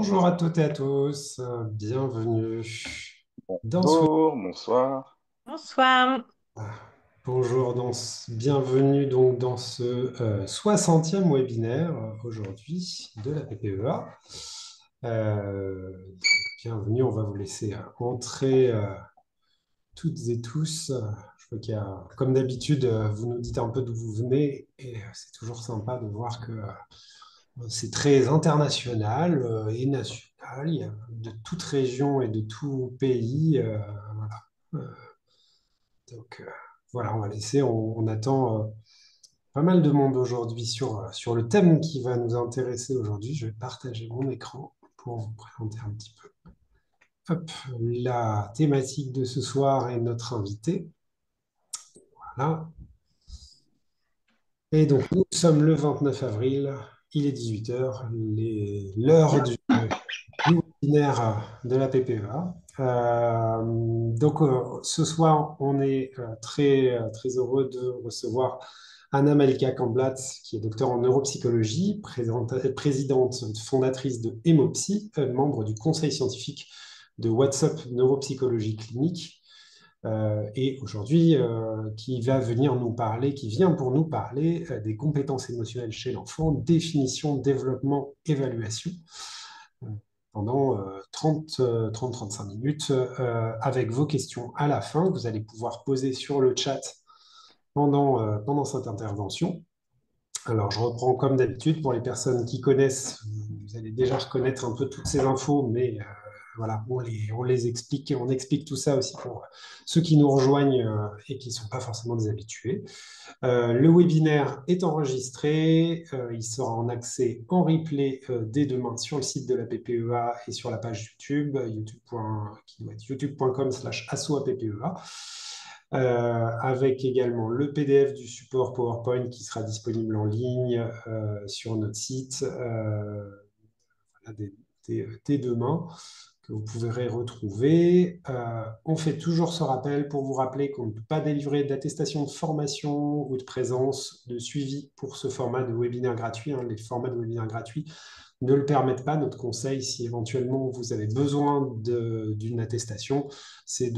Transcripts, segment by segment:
Bonjour à toutes et à tous, bienvenue dans ce, Bonjour, bonsoir. Bonsoir. bonjour bienvenue donc dans ce 60e webinaire aujourd'hui de la PPEA. Donc, bienvenue, on va vous laisser entrer toutes et tous. Je vois qu'il y a, comme d'habitude, vous nous dites un peu d'où vous venez et c'est toujours sympa de voir que c'est très international et national. Il y a de toute région et de tout pays. Voilà. Euh, donc voilà, on va laisser. On attend pas mal de monde aujourd'hui sur le thème qui va nous intéresser aujourd'hui. Je vais partager mon écran pour vous présenter un petit peu. Hop, la thématique de ce soir est notre invité. Voilà. Et donc, nous sommes le 29 avril, il est 18 heures, l'heure du webinaire de la PPEA. Ce soir, on est très heureux de recevoir Anna Malika Kamblat, qui est docteur en neuropsychologie, présidente fondatrice de Hemopsy, membre du conseil scientifique de WhatsApp Neuropsychologie Clinique, et aujourd'hui qui va venir nous parler, qui vient pour nous parler des compétences émotionnelles chez l'enfant, définition, développement, évaluation, euh, pendant 30-35 minutes, avec vos questions à la fin, que vous allez pouvoir poser sur le chat pendant cette intervention. Alors, je reprends comme d'habitude pour les personnes qui connaissent, vous allez déjà reconnaître un peu toutes ces infos, mais voilà, on les explique et on explique tout ça aussi pour ceux qui nous rejoignent et qui ne sont pas forcément des habitués. Le webinaire est enregistré, il sera en accès en replay dès demain sur le site de la PPEA et sur la page YouTube, qui doit être youtube.com/assoappea. Avec également le PDF du support PowerPoint qui sera disponible en ligne sur notre site voilà, dès demain, que vous pourrez retrouver. On fait toujours ce rappel pour vous rappeler qu'on ne peut pas délivrer d'attestation de formation ou de présence, de suivi pour ce format de webinaire gratuit, hein. Les formats de webinaire gratuits ne le permettent pas. Notre conseil, si éventuellement vous avez besoin d'une attestation, c'est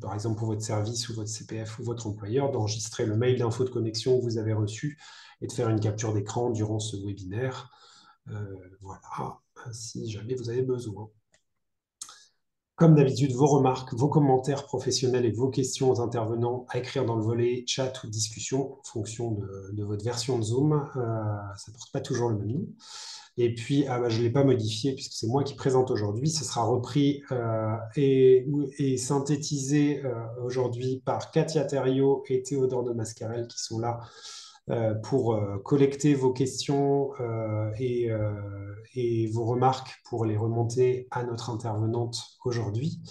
par exemple pour votre service ou votre CPF ou votre employeur, d'enregistrer le mail d'info de connexion que vous avez reçu et de faire une capture d'écran durant ce webinaire. Voilà, si jamais vous avez besoin. Comme d'habitude, vos remarques, vos commentaires professionnels et vos questions aux intervenants à écrire dans le volet chat ou discussion en fonction de votre version de Zoom. Ça ne porte pas toujours le même nom. Et puis, je ne l'ai pas modifié puisque c'est moi qui présente aujourd'hui. Ce sera repris et synthétisé aujourd'hui par Katia Thériault et Théodore de Mascarel qui sont là pour collecter vos questions et vos remarques pour les remonter à notre intervenante aujourd'hui.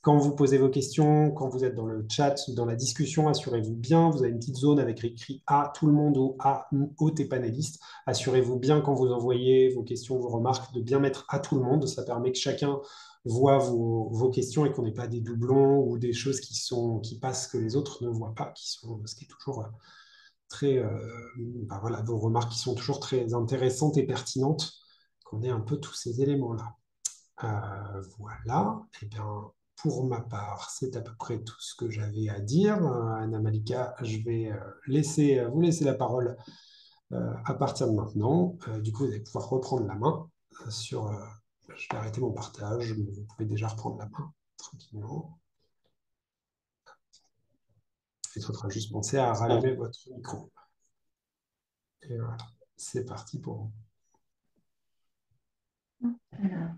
Quand vous posez vos questions, quand vous êtes dans le chat, dans la discussion, assurez-vous bien, vous avez une petite zone avec écrit à tout le monde ou à hôte et panélistes. Assurez-vous bien quand vous envoyez vos questions, vos remarques, de bien mettre à tout le monde. Ça permet que chacun voit vos questions et qu'on n'ait pas des doublons ou des choses qui passent que les autres ne voient pas, ce qui est toujours très, voilà, vos remarques qui sont toujours très intéressantes et pertinentes, qu'on ait un peu tous ces éléments-là. Voilà, et bien, pour ma part, c'est à peu près tout ce que j'avais à dire. Anna Malika, je vais vous laisser la parole à partir de maintenant. Du coup, vous allez pouvoir reprendre la main je vais arrêter mon partage, mais vous pouvez déjà reprendre la main tranquillement. Il faudra juste penser à rallumer votre micro. Et voilà, c'est parti pour vous. Alors,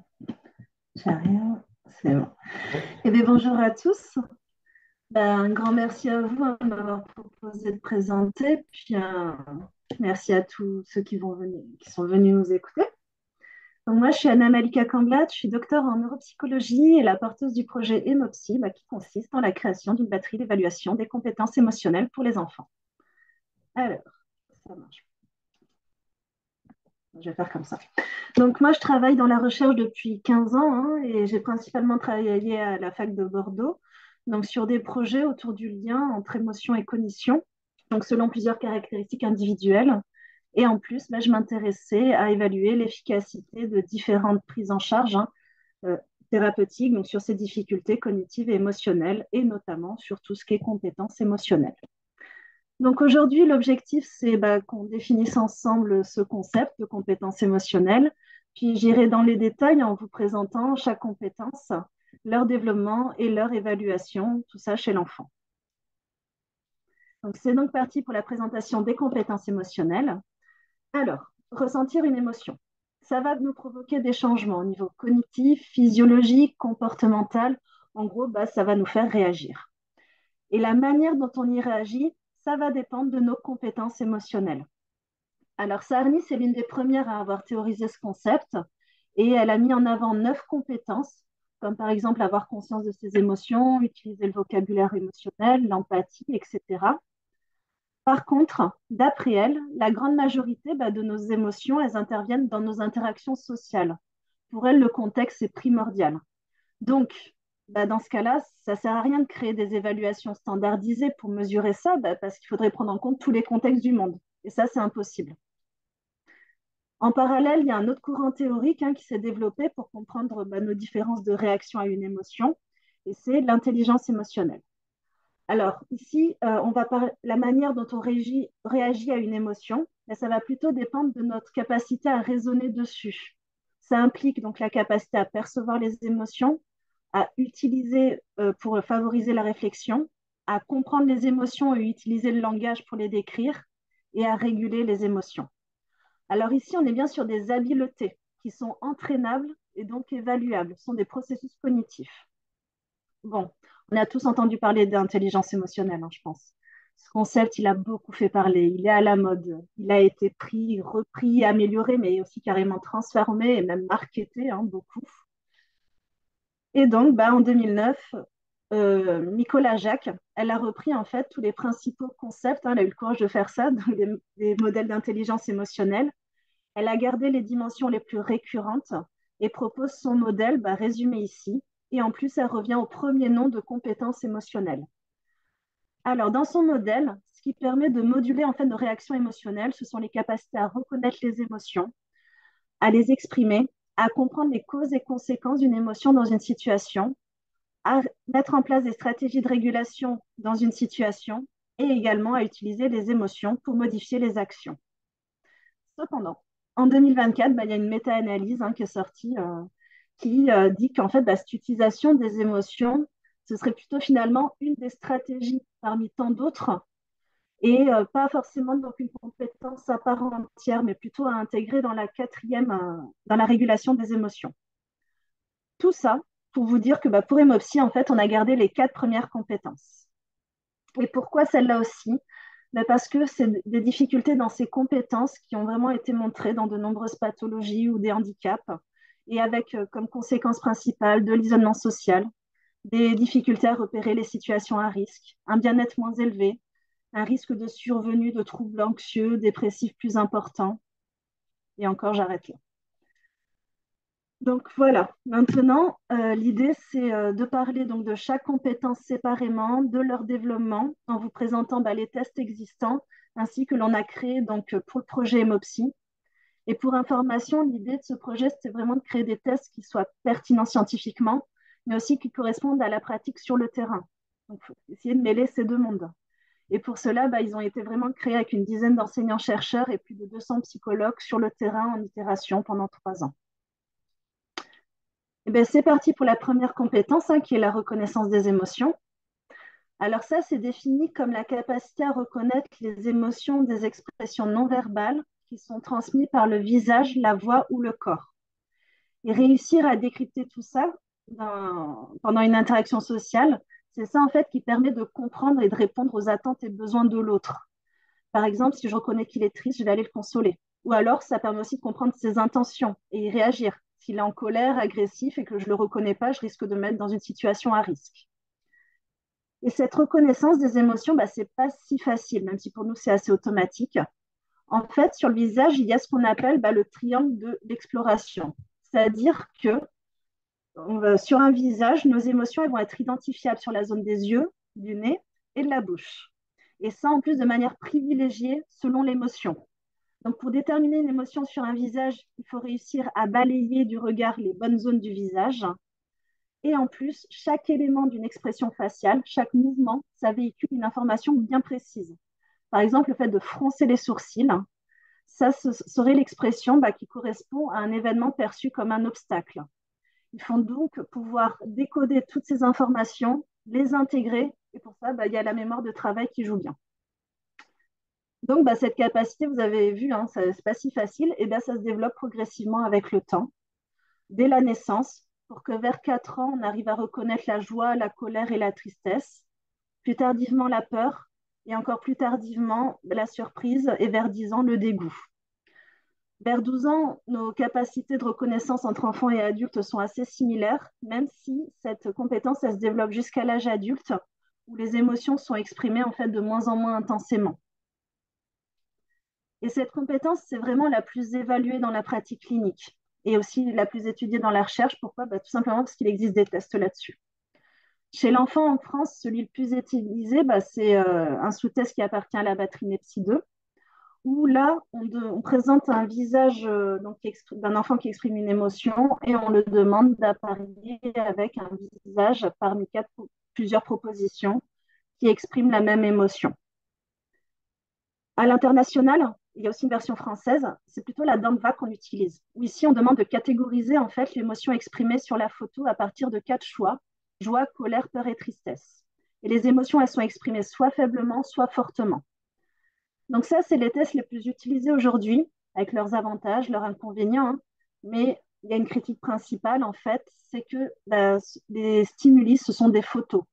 j'arrive, c'est bon. Ouais. Eh bien, bonjour à tous. Ben, un grand merci à vous de m'avoir proposé de présenter. Puis merci à tous ceux qui sont venus nous écouter. Donc, moi, je suis Anna Malika Kamblat, je suis docteur en neuropsychologie et la porteuse du projet Hemopsy, qui consiste en la création d'une batterie d'évaluation des compétences émotionnelles pour les enfants. Alors, ça marche. Je vais faire comme ça. Donc, moi, je travaille dans la recherche depuis 15 ans hein, et j'ai principalement travaillé à la fac de Bordeaux, donc sur des projets autour du lien entre émotion et cognition, donc selon plusieurs caractéristiques individuelles. Et en plus, bah, je m'intéressais à évaluer l'efficacité de différentes prises en charge euh, thérapeutiques, donc sur ces difficultés cognitives et émotionnelles, et notamment sur tout ce qui est compétences émotionnelles. Donc aujourd'hui, l'objectif, c'est bah, qu'on définisse ensemble ce concept de compétences émotionnelles, puis j'irai dans les détails en vous présentant chaque compétence, leur développement et leur évaluation, tout ça chez l'enfant. Donc c'est donc parti pour la présentation des compétences émotionnelles. Alors, ressentir une émotion. Ça va nous provoquer des changements au niveau cognitif, physiologique, comportemental. En gros, bah, ça va nous faire réagir. Et la manière dont on y réagit, ça va dépendre de nos compétences émotionnelles. Alors, Sarni, c'est l'une des premières à avoir théorisé ce concept et elle a mis en avant 9 compétences, comme par exemple avoir conscience de ses émotions, utiliser le vocabulaire émotionnel, l'empathie, etc. Par contre, d'après elle, la grande majorité bah, de nos émotions, elles interviennent dans nos interactions sociales. Pour elle, le contexte est primordial. Donc, bah, dans ce cas-là, ça ne sert à rien de créer des évaluations standardisées pour mesurer ça, bah, parce qu'il faudrait prendre en compte tous les contextes du monde. Et ça, c'est impossible. En parallèle, il y a un autre courant théorique qui s'est développé pour comprendre bah, nos différences de réaction à une émotion, et c'est l'intelligence émotionnelle. Alors, ici, on va parler la manière dont on réagit à une émotion, mais ça va plutôt dépendre de notre capacité à raisonner dessus. Ça implique donc la capacité à percevoir les émotions, à utiliser pour favoriser la réflexion, à comprendre les émotions et utiliser le langage pour les décrire, et à réguler les émotions. Alors ici, on est bien sur des habiletés qui sont entraînables et donc évaluables. Ce sont des processus cognitifs. Bon, on a tous entendu parler d'intelligence émotionnelle, je pense. Ce concept, il a beaucoup fait parler. Il est à la mode. Il a été pris, repris, amélioré, mais aussi carrément transformé et même marketé, beaucoup. Et donc, bah, en 2009, Nicolas Jacques, elle a repris en fait tous les principaux concepts. Elle a eu le courage de faire ça, donc des modèles d'intelligence émotionnelle. Elle a gardé les dimensions les plus récurrentes et propose son modèle résumé ici. Et en plus, elle revient au premier nom de compétences émotionnelles. Alors, dans son modèle, ce qui permet de moduler en fait nos réactions émotionnelles, ce sont les capacités à reconnaître les émotions, à les exprimer, à comprendre les causes et conséquences d'une émotion dans une situation, à mettre en place des stratégies de régulation dans une situation et également à utiliser les émotions pour modifier les actions. Cependant, en 2024, il y a une méta-analyse qui est sortie qui dit qu'en fait, cette utilisation des émotions, ce serait plutôt finalement une des stratégies parmi tant d'autres et pas forcément donc une compétence à part entière, mais plutôt à intégrer dans la quatrième, dans la régulation des émotions. Tout ça pour vous dire que pour Emopsy, en fait, on a gardé les 4 premières compétences. Et pourquoi celle-là aussi? Parce que c'est des difficultés dans ces compétences qui ont vraiment été montrées dans de nombreuses pathologies ou des handicaps, et avec comme conséquence principale de l'isolement social, des difficultés à repérer les situations à risque, un bien-être moins élevé, un risque de survenue de troubles anxieux, dépressifs plus importants. Et encore, j'arrête là. Donc voilà, maintenant, l'idée, c'est de parler donc, de chaque compétence séparément, de leur développement, en vous présentant les tests existants, ainsi que l'on a créé donc, pour le projet Emopsy. Et pour information, l'idée de ce projet, c'était vraiment de créer des tests qui soient pertinents scientifiquement, mais aussi qui correspondent à la pratique sur le terrain. Donc, il faut essayer de mêler ces deux mondes. Et pour cela, ils ont été vraiment créés avec une dizaine d'enseignants-chercheurs et plus de 200 psychologues sur le terrain en itération pendant 3 ans. Et c'est parti pour la première compétence, qui est la reconnaissance des émotions. Alors ça, c'est défini comme la capacité à reconnaître les émotions des expressions non verbales qui sont transmises par le visage, la voix ou le corps. Et réussir à décrypter tout ça pendant une interaction sociale, c'est ça en fait qui permet de comprendre et de répondre aux attentes et besoins de l'autre. Par exemple, si je reconnais qu'il est triste, je vais aller le consoler. Ou alors, ça permet aussi de comprendre ses intentions et y réagir. S'il est en colère, agressif et que je ne le reconnais pas, je risque de me mettre dans une situation à risque. Et cette reconnaissance des émotions, ce n'est pas si facile, même si pour nous, c'est assez automatique. En fait, sur le visage, il y a ce qu'on appelle le triangle de l'exploration. C'est-à-dire que sur un visage, nos émotions elles vont être identifiables sur la zone des yeux, du nez et de la bouche. Et ça, en plus, de manière privilégiée selon l'émotion. Donc, pour déterminer une émotion sur un visage, il faut réussir à balayer du regard les bonnes zones du visage. Et en plus, chaque élément d'une expression faciale, chaque mouvement, ça véhicule une information bien précise. Par exemple, le fait de froncer les sourcils, ça serait l'expression qui correspond à un événement perçu comme un obstacle. Il faut donc pouvoir décoder toutes ces informations, les intégrer, et pour ça, il y a la mémoire de travail qui joue bien. Donc, cette capacité, vous avez vu, hein, ce n'est pas si facile, et ça se développe progressivement avec le temps, dès la naissance, pour que vers 4 ans, on arrive à reconnaître la joie, la colère et la tristesse, plus tardivement la peur, et encore plus tardivement la surprise, et vers 10 ans, le dégoût. Vers 12 ans, nos capacités de reconnaissance entre enfants et adultes sont assez similaires, même si cette compétence, elle se développe jusqu'à l'âge adulte, où les émotions sont exprimées en fait de moins en moins intensément. Et cette compétence, c'est vraiment la plus évaluée dans la pratique clinique et aussi la plus étudiée dans la recherche. Pourquoi? Tout simplement parce qu'il existe des tests là-dessus. Chez l'enfant en France, celui le plus utilisé, c'est un sous-test qui appartient à la batterie NEPSI 2, où là, on présente un visage d'un enfant qui exprime une émotion et on le demande d'apparier avec un visage parmi plusieurs propositions qui expriment la même émotion. À l'international, il y a aussi une version française, c'est plutôt la DAMVA qu'on utilise. Où ici, on demande de catégoriser en fait l'émotion exprimée sur la photo à partir de 4 choix: joie, colère, peur et tristesse. Et les émotions, elles sont exprimées soit faiblement, soit fortement. Donc ça, c'est les tests les plus utilisés aujourd'hui, avec leurs avantages, leurs inconvénients. Hein. Mais il y a une critique principale, en fait, c'est que les stimuli, ce sont des photos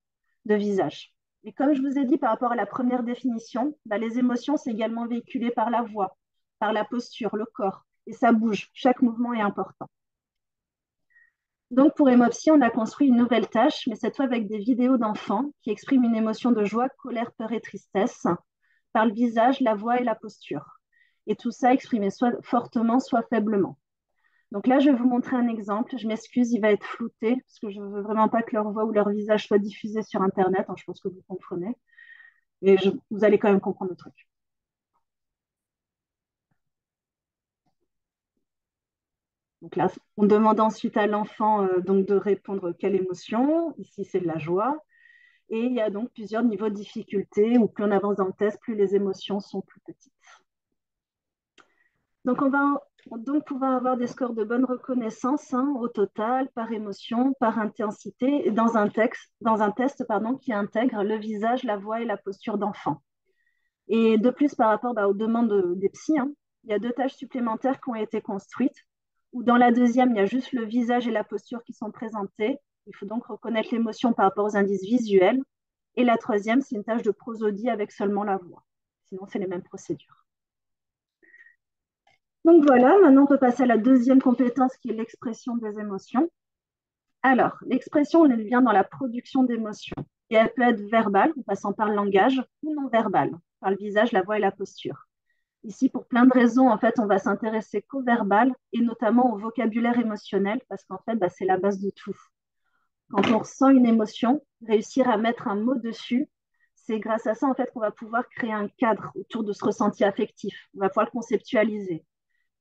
de visage. Et comme je vous ai dit par rapport à la première définition, les émotions, c'est également véhiculé par la voix, par la posture, le corps. Et ça bouge. Chaque mouvement est important. Donc pour Emopsy, on a construit une nouvelle tâche, mais cette fois avec des vidéos d'enfants qui expriment une émotion de joie, colère, peur et tristesse par le visage, la voix et la posture. Et tout ça exprimé soit fortement, soit faiblement. Donc là, je vais vous montrer un exemple. Je m'excuse, il va être flouté parce que je ne veux vraiment pas que leur voix ou leur visage soit diffusé sur Internet. Je pense que vous comprenez. Et vous allez quand même comprendre le truc. Donc là, on demande ensuite à l'enfant de répondre quelle émotion. Ici, c'est de la joie. Et il y a donc plusieurs niveaux de difficulté où plus on avance dans le test, plus les émotions sont plus petites. Donc, on va donc pouvoir avoir des scores de bonne reconnaissance au total, par émotion, par intensité, et dans un test qui intègre le visage, la voix et la posture d'enfant. Et de plus, par rapport aux demandes des psys, il y a 2 tâches supplémentaires qui ont été construites, où dans la deuxième, il y a juste le visage et la posture qui sont présentés. Il faut donc reconnaître l'émotion par rapport aux indices visuels. Et la troisième, c'est une tâche de prosodie avec seulement la voix. Sinon, c'est les mêmes procédures. Donc voilà, maintenant on peut passer à la deuxième compétence qui est l'expression des émotions. Alors, l'expression, elle vient dans la production d'émotions. Et elle peut être verbale, en passant par le langage, ou non verbale, par le visage, la voix et la posture. Ici, pour plein de raisons, en fait, on va s'intéresser qu'au verbal et notamment au vocabulaire émotionnel, parce qu'en fait, c'est la base de tout. Quand on ressent une émotion, réussir à mettre un mot dessus, c'est grâce à ça, en fait, qu'on va pouvoir créer un cadre autour de ce ressenti affectif. On va pouvoir le conceptualiser.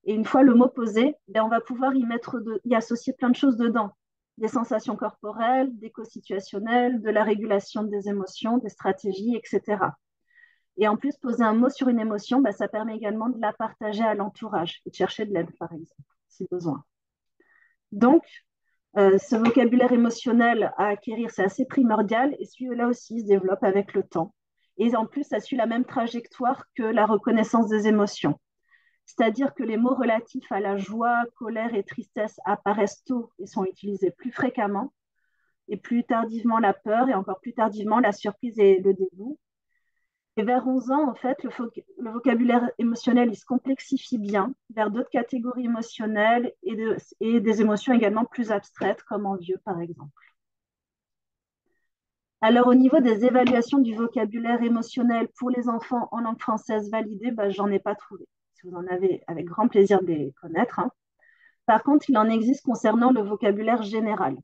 Et une fois le mot posé, on va pouvoir y associer plein de choses dedans. Des sensations corporelles, d'éco-situationnelles, de la régulation des émotions, des stratégies, etc. Et en plus, poser un mot sur une émotion, ça permet également de la partager à l'entourage et de chercher de l'aide, par exemple, si besoin. Donc, ce vocabulaire émotionnel à acquérir, c'est assez primordial et celui-là aussi se développe avec le temps. Et en plus, ça suit la même trajectoire que la reconnaissance des émotions. C'est-à-dire que les mots relatifs à la joie, colère et tristesse apparaissent tôt et sont utilisés plus fréquemment, et plus tardivement la peur, et encore plus tardivement la surprise et le dégoût. Et vers 11 ans, en fait, le vocabulaire émotionnel, il se complexifie bien vers d'autres catégories émotionnelles et des émotions également plus abstraites, comme envieux, par exemple. Alors, au niveau des évaluations du vocabulaire émotionnel pour les enfants en langue française validée, j'en ai pas trouvé. Si vous en avez, avec grand plaisir de les connaître. Par contre, il en existe concernant le vocabulaire général.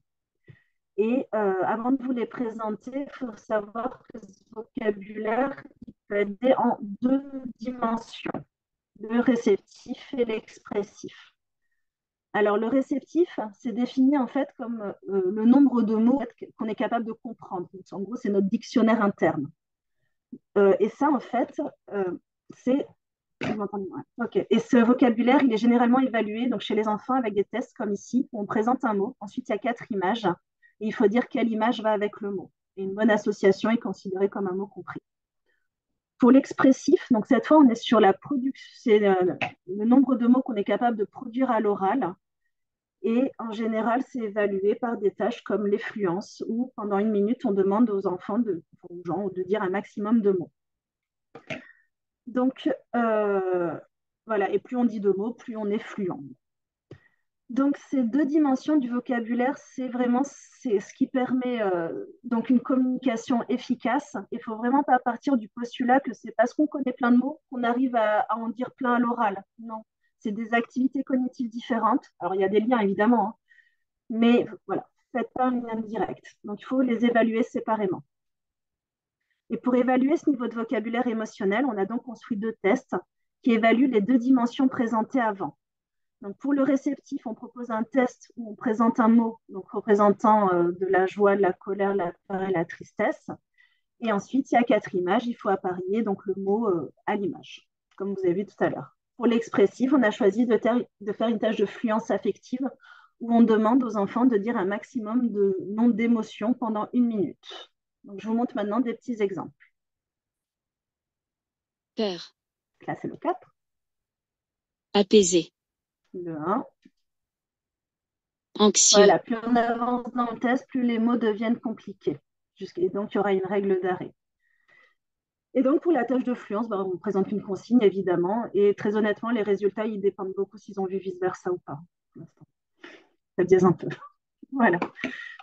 Et avant de vous les présenter, il faut savoir que ce vocabulaire il peut être en 2 dimensions. le réceptif et l'expressif. Alors, le réceptif, c'est défini en fait comme le nombre de mots qu'on est capable de comprendre. Donc, en gros, c'est notre dictionnaire interne. Et ça, en fait, c'est... Vous m'entendez? Ouais. Ok. Et ce vocabulaire, il est généralement évalué donc, chez les enfants avec des tests comme ici, où on présente un mot. Ensuite, il y a 4 images. Et il faut dire quelle image va avec le mot. Et une bonne association est considérée comme un mot compris. Pour l'expressif, donc cette fois, on est sur la production, c'est le nombre de mots qu'on est capable de produire à l'oral. Et en général, c'est évalué par des tâches comme l'effluence, où pendant 1 minute, on demande aux enfants, aux gens, de dire un maximum de mots. Donc, voilà, et plus on dit de mots, plus on est fluent. Donc, ces 2 dimensions du vocabulaire, c'est vraiment ce qui permet donc une communication efficace. Il ne faut vraiment pas partir du postulat que c'est parce qu'on connaît plein de mots qu'on arrive à en dire plein à l'oral. Non, c'est des activités cognitives différentes. Alors, il y a des liens, évidemment, hein, mais voilà, faites pas un lien direct. Donc, il faut les évaluer séparément. Et pour évaluer ce niveau de vocabulaire émotionnel, on a donc construit 2 tests qui évaluent les 2 dimensions présentées avant. Donc pour le réceptif, on propose un test où on présente un mot donc représentant de la joie, de la colère, la peur et la tristesse. Et ensuite, il y a 4 images. Il faut apparier donc le mot à l'image, comme vous avez vu tout à l'heure. Pour l'expressif, on a choisi de faire une tâche de fluence affective où on demande aux enfants de dire un maximum de noms d'émotions pendant 1 minute. Donc, je vous montre maintenant des petits exemples. Peur, Là, c'est le 4, apaisé, le 1. anxieux, Voilà, plus on avance dans le test, plus les mots deviennent compliqués. Et donc, il y aura une règle d'arrêt. Et donc, pour la tâche de fluence, on présente une consigne, évidemment. Et très honnêtement, les résultats, ils dépendent beaucoup s'ils ont vu vice-versa ou pas. Pour l'instant. Ça biaise un peu. Voilà.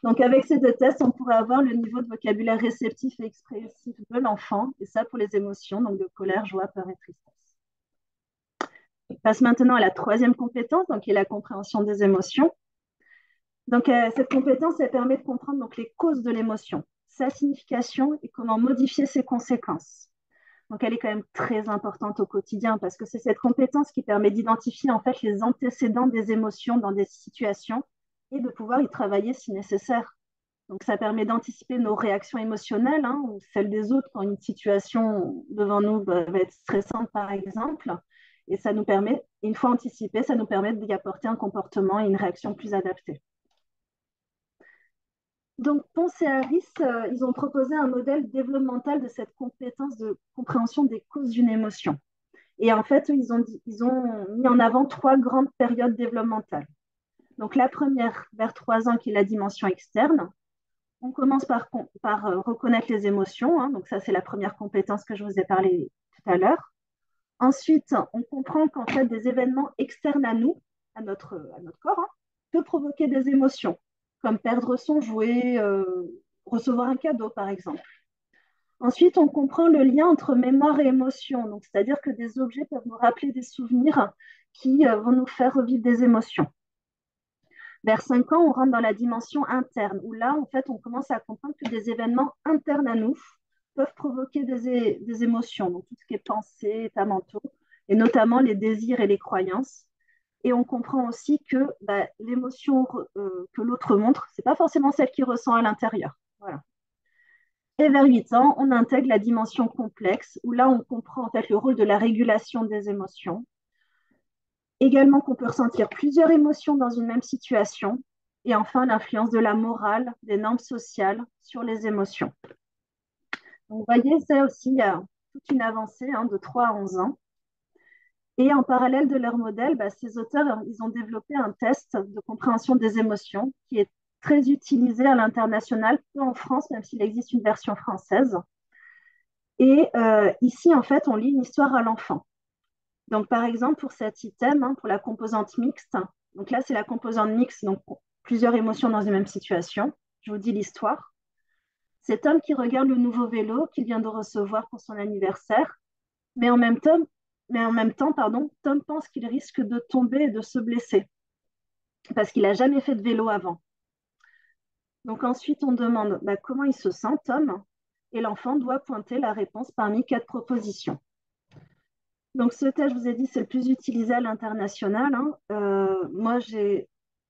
Donc, avec ces 2 tests, on pourrait avoir le niveau de vocabulaire réceptif et expressif de l'enfant. Et ça, pour les émotions, donc de colère, joie, peur et tristesse. On passe maintenant à la 3e compétence, donc qui est la compréhension des émotions. Donc, cette compétence, elle permet de comprendre donc, les causes de l'émotion, sa signification et comment modifier ses conséquences. Donc, elle est quand même très importante au quotidien parce que c'est cette compétence qui permet d'identifier en fait les antécédents des émotions dans des situations et de pouvoir y travailler si nécessaire. Donc, ça permet d'anticiper nos réactions émotionnelles hein, ou celles des autres quand une situation devant nous va être stressante, par exemple. Et ça nous permet, une fois anticipé, ça nous permet d'y apporter un comportement et une réaction plus adaptée. Donc, Ponce et Harris, ils ont proposé un modèle développemental de cette compétence de compréhension des causes d'une émotion. Et en fait, ils ont mis en avant 3 grandes périodes développementales. Donc, la première, vers 3 ans, qui est la dimension externe. On commence par reconnaître les émotions. Hein, donc, ça, c'est la première compétence que je vous ai parlé tout à l'heure. Ensuite, on comprend qu'en fait, des événements externes à nous, à notre corps, hein, peuvent provoquer des émotions, comme perdre son jouet, recevoir un cadeau, par exemple. Ensuite, on comprend le lien entre mémoire et émotion, donc c'est-à-dire que des objets peuvent nous rappeler des souvenirs qui vont nous faire revivre des émotions. Vers 5 ans, on rentre dans la dimension interne, où là, en fait, on commence à comprendre que des événements internes à nous peuvent provoquer des émotions, donc tout ce qui est pensée, état mentaux, et notamment les désirs et les croyances. Et on comprend aussi que l'émotion que l'autre montre, ce n'est pas forcément celle qu'il ressent à l'intérieur. Voilà. Et vers 8 ans, on intègre la dimension complexe, où là, on comprend en fait le rôle de la régulation des émotions. Également qu'on peut ressentir plusieurs émotions dans une même situation. Et enfin, l'influence de la morale, des normes sociales sur les émotions. Donc, vous voyez, ça aussi, il y a toute une avancée hein, de 3 à 11 ans. Et en parallèle de leur modèle, ces auteurs, ils ont développé un test de compréhension des émotions qui est très utilisé à l'international, peu en France, même s'il existe une version française. Et ici, en fait, on lit une histoire à l'enfant. Donc, par exemple, pour cet item, hein, pour la composante mixte, donc là, c'est la composante mixte, donc plusieurs émotions dans une même situation. Je vous dis l'histoire. Cet homme qui regarde le nouveau vélo qu'il vient de recevoir pour son anniversaire, mais en même temps, Tom pense qu'il risque de tomber et de se blesser parce qu'il n'a jamais fait de vélo avant. Donc ensuite, on demande comment il se sent, Tom, et l'enfant doit pointer la réponse parmi 4 propositions. Donc, ce test, je vous ai dit, c'est le plus utilisé à l'international, hein. Moi,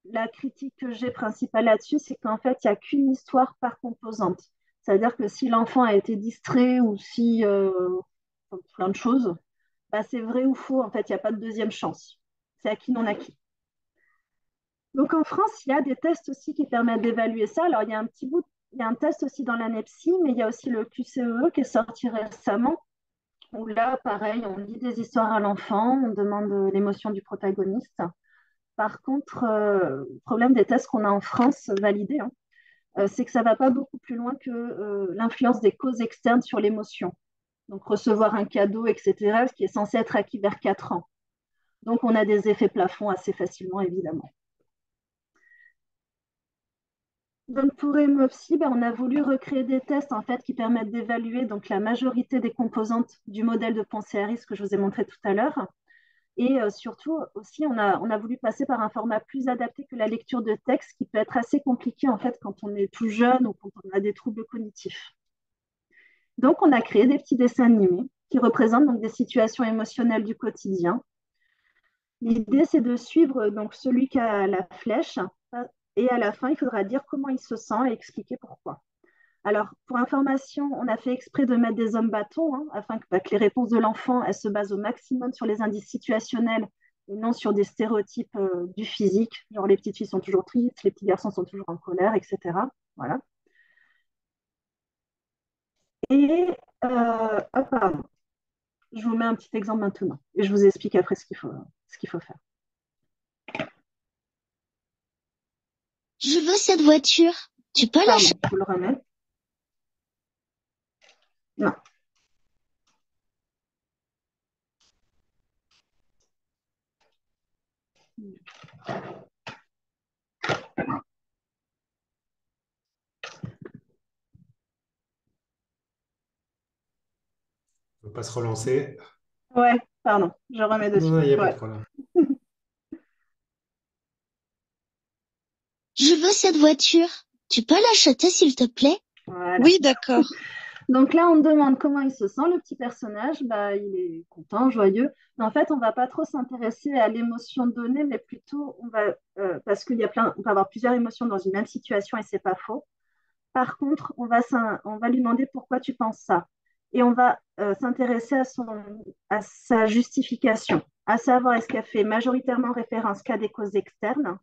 la critique que j'ai principale là-dessus, c'est qu'en fait, il n'y a qu'une histoire par composante. C'est-à-dire que si l'enfant a été distrait ou si plein de choses, bah, c'est vrai ou faux. En fait, il n'y a pas de deuxième chance. C'est acquis, non acquis. Donc, en France, il y a des tests aussi qui permettent d'évaluer ça. Alors, il y a un test aussi dans l'ANEPSI, mais il y a aussi le QCE qui est sorti récemment, où là, pareil, on lit des histoires à l'enfant, on demande l'émotion du protagoniste. Par contre, le problème des tests qu'on a en France validés, hein, c'est que ça ne va pas beaucoup plus loin que l'influence des causes externes sur l'émotion. Donc, recevoir un cadeau, etc., ce qui est censé être acquis vers 4 ans. Donc, on a des effets plafonds assez facilement, évidemment. Donc, pour Emopsy, ben, on a voulu recréer des tests en fait, qui permettent d'évaluer donc, la majorité des composantes du modèle de pensée à risque que je vous ai montré tout à l'heure. Et surtout, aussi, on a voulu passer par un format plus adapté que la lecture de texte, qui peut être assez compliqué en fait quand on est tout jeune ou quand on a des troubles cognitifs. Donc, on a créé des petits dessins animés qui représentent donc des situations émotionnelles du quotidien. L'idée, c'est de suivre donc celui qui a la flèche, et à la fin, il faudra dire comment il se sent et expliquer pourquoi. Alors, pour information, on a fait exprès de mettre des hommes bâtons, hein, afin que les réponses de l'enfant elles se basent au maximum sur les indices situationnels et non sur des stéréotypes du physique, genre les petites filles sont toujours tristes, les petits garçons sont toujours en colère, etc. Voilà. Et, pardon, je vous mets un petit exemple maintenant et je vous explique après ce qu'il faut faire. Je veux cette voiture. Tu peux Pardon, l'acheter? je vous le remets. Non. On ne peut pas se relancer. Ouais, pardon, je remets dessus. Non, il n'y a pas de Ouais. problème. Je veux cette voiture. Tu peux l'acheter, s'il te plaît? Voilà. Oui, d'accord. Donc là, on demande comment il se sent, le petit personnage. Bah, il est content, joyeux. Mais en fait, on va pas trop s'intéresser à l'émotion donnée, mais plutôt, parce qu'il y a on peut avoir plusieurs émotions dans une même situation et c'est pas faux. Par contre, on va lui demander pourquoi tu penses ça. Et on va s'intéresser à sa justification, à savoir est-ce qu'elle fait majoritairement référence qu'à des causes externes.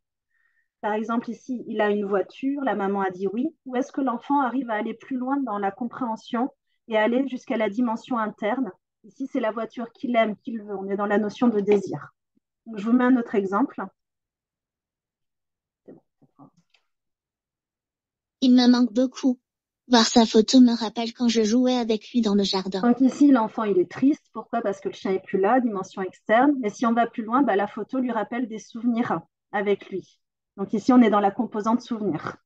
Par exemple, ici, il a une voiture, la maman a dit oui. Ou est-ce que l'enfant arrive à aller plus loin dans la compréhension et aller jusqu'à la dimension interne? Ici, c'est la voiture qu'il aime, qu'il veut. On est dans la notion de désir. Donc, je vous mets un autre exemple. C'est bon. Il me manque beaucoup. Voir sa photo me rappelle quand je jouais avec lui dans le jardin. Donc ici, l'enfant, il est triste. Pourquoi? Parce que le chien est plus là, dimension externe. Mais si on va plus loin, bah, la photo lui rappelle des souvenirs avec lui. Donc ici, on est dans la composante souvenir.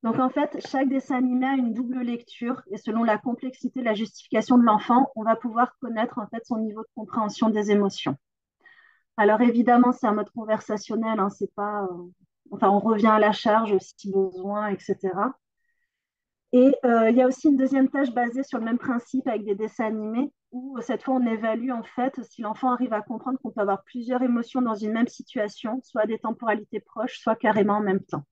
Donc en fait, chaque dessin animé a une double lecture et selon la complexité, la justification de l'enfant, on va pouvoir connaître en fait son niveau de compréhension des émotions. Alors évidemment, c'est un mode conversationnel, hein, c'est pas, enfin on revient à la charge si besoin, etc. Et il y a aussi une deuxième tâche basée sur le même principe avec des dessins animés où cette fois on évalue en fait si l'enfant arrive à comprendre qu'on peut avoir plusieurs émotions dans une même situation, soit à des temporalités proches, soit carrément en même temps.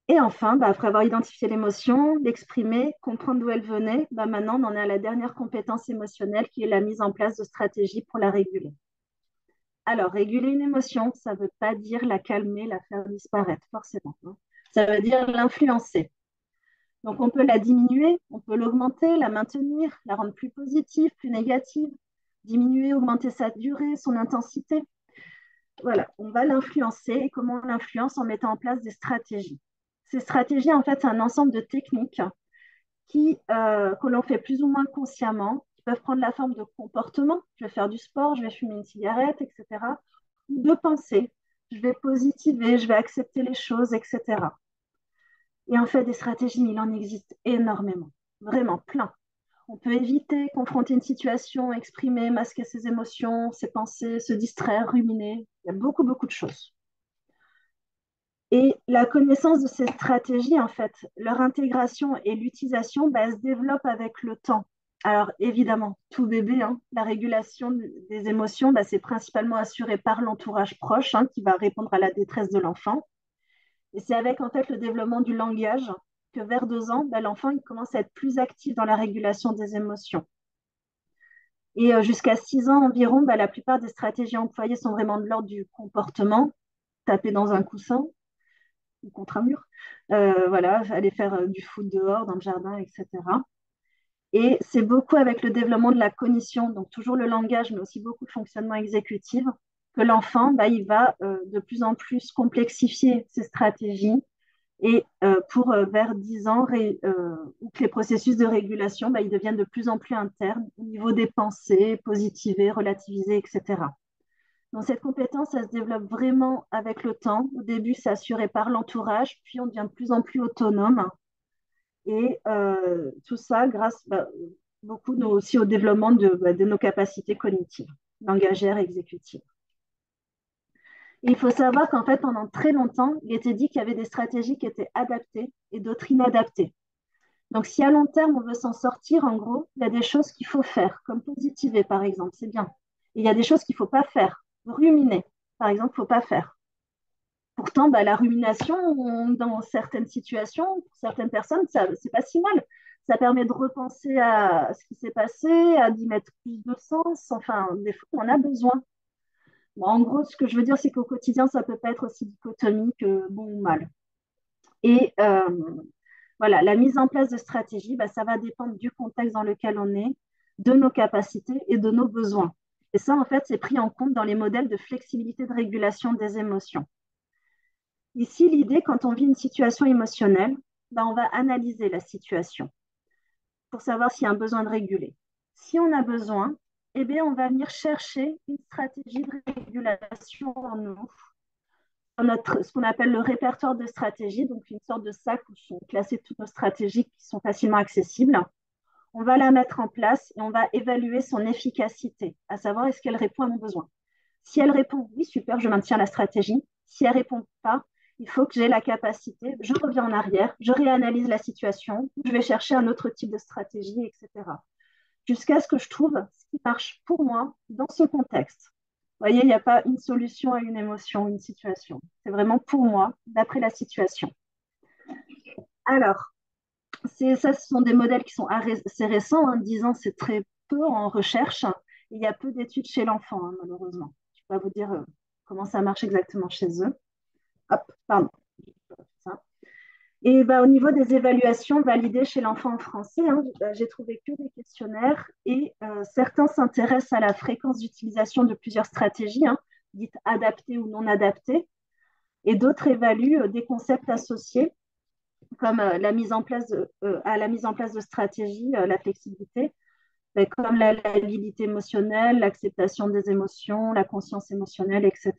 Et enfin, bah, après avoir identifié l'émotion, l'exprimer, comprendre d'où elle venait, bah, maintenant on en est à la dernière compétence émotionnelle qui est la mise en place de stratégies pour la réguler. Alors, réguler une émotion, ça ne veut pas dire la calmer, la faire disparaître, forcément, hein. Ça veut dire l'influencer. Donc, on peut la diminuer, on peut l'augmenter, la maintenir, la rendre plus positive, plus négative, diminuer, augmenter sa durée, son intensité. Voilà, on va l'influencer. Et comment on l'influence? En mettant en place des stratégies. Ces stratégies, en fait, c'est un ensemble de techniques que l'on fait plus ou moins consciemment, qui peuvent prendre la forme de comportement. Je vais faire du sport, je vais fumer une cigarette, etc. Ou de pensée. Je vais positiver, je vais accepter les choses, etc. Et en fait, des stratégies, il en existe énormément, vraiment plein. On peut éviter, confronter une situation, exprimer, masquer ses émotions, ses pensées, se distraire, ruminer. Il y a beaucoup, beaucoup de choses. Et la connaissance de ces stratégies, en fait, leur intégration et l'utilisation, bah, elles se développent avec le temps, Alors évidemment, tout bébé, hein, la régulation des émotions, bah, c'est principalement assuré par l'entourage proche, hein, qui va répondre à la détresse de l'enfant. Et c'est avec en fait le développement du langage que vers 2 ans, bah, l'enfant il commence à être plus actif dans la régulation des émotions. Et jusqu'à 6 ans environ, bah, la plupart des stratégies employées sont vraiment de l'ordre du comportement, taper dans un coussin ou contre un mur, voilà, aller faire du foot dehors, dans le jardin, etc. Et c'est beaucoup avec le développement de la cognition, donc toujours le langage, mais aussi beaucoup de fonctionnement exécutif, que l'enfant, bah, il va de plus en plus complexifier ses stratégies et pour vers 10 ans, où que les processus de régulation, bah, ils deviennent de plus en plus internes au niveau des pensées, positiver, relativiser, etc. Donc cette compétence, elle se développe vraiment avec le temps. Au début, c'est assuré par l'entourage, puis on devient de plus en plus autonome. Et tout ça grâce beaucoup aussi au développement de nos capacités cognitives, langagères et exécutives. Et il faut savoir qu'en fait, pendant très longtemps, il était dit qu'il y avait des stratégies qui étaient adaptées et d'autres inadaptées. Donc, si à long terme, on veut s'en sortir, en gros, il y a des choses qu'il faut faire, comme positiver, par exemple, c'est bien. Et il y a des choses qu'il ne faut pas faire. Ruminer, par exemple, il ne faut pas faire. Pourtant, bah, la rumination, dans certaines situations, pour certaines personnes, c'est pas si mal. Ça permet de repenser à ce qui s'est passé, à d'y mettre plus de sens. Enfin, des fois, on en a besoin. Bon, en gros, ce que je veux dire, c'est qu'au quotidien, ça peut pas être aussi dichotomique bon ou mal. Et voilà, la mise en place de stratégies, bah, ça va dépendre du contexte dans lequel on est, de nos capacités et de nos besoins. Et ça, en fait, c'est pris en compte dans les modèles de flexibilité de régulation des émotions. Ici, l'idée, quand on vit une situation émotionnelle, bah, on va analyser la situation pour savoir s'il y a un besoin de réguler. Si on a besoin, eh bien, on va venir chercher une stratégie de régulation en nous, ce qu'on appelle le répertoire de stratégies, donc une sorte de sac où sont classées toutes nos stratégies qui sont facilement accessibles. On va la mettre en place et on va évaluer son efficacité, à savoir est-ce qu'elle répond à mon besoin. Si elle répond oui, super, je maintiens la stratégie. Si elle ne répond pas, il faut que j'ai la capacité, je reviens en arrière, je réanalyse la situation, je vais chercher un autre type de stratégie, etc. Jusqu'à ce que je trouve ce qui marche pour moi dans ce contexte. Vous voyez, il n'y a pas une solution à une émotion, une situation. C'est vraiment pour moi, d'après la situation. Alors, ça, ce sont des modèles qui sont assez récents. 10 ans, c'est très peu en recherche. Il y a peu d'études chez l'enfant, malheureusement. Je ne vais pas vous dire comment ça marche exactement chez eux. Hop, pardon. Et bah, au niveau des évaluations validées chez l'enfant en français, j'ai trouvé que des questionnaires et certains s'intéressent à la fréquence d'utilisation de plusieurs stratégies, dites adaptées ou non adaptées, et d'autres évaluent des concepts associés comme la mise en place à la mise en place de stratégies, la flexibilité, comme la labilité émotionnelle, l'acceptation des émotions, la conscience émotionnelle, etc.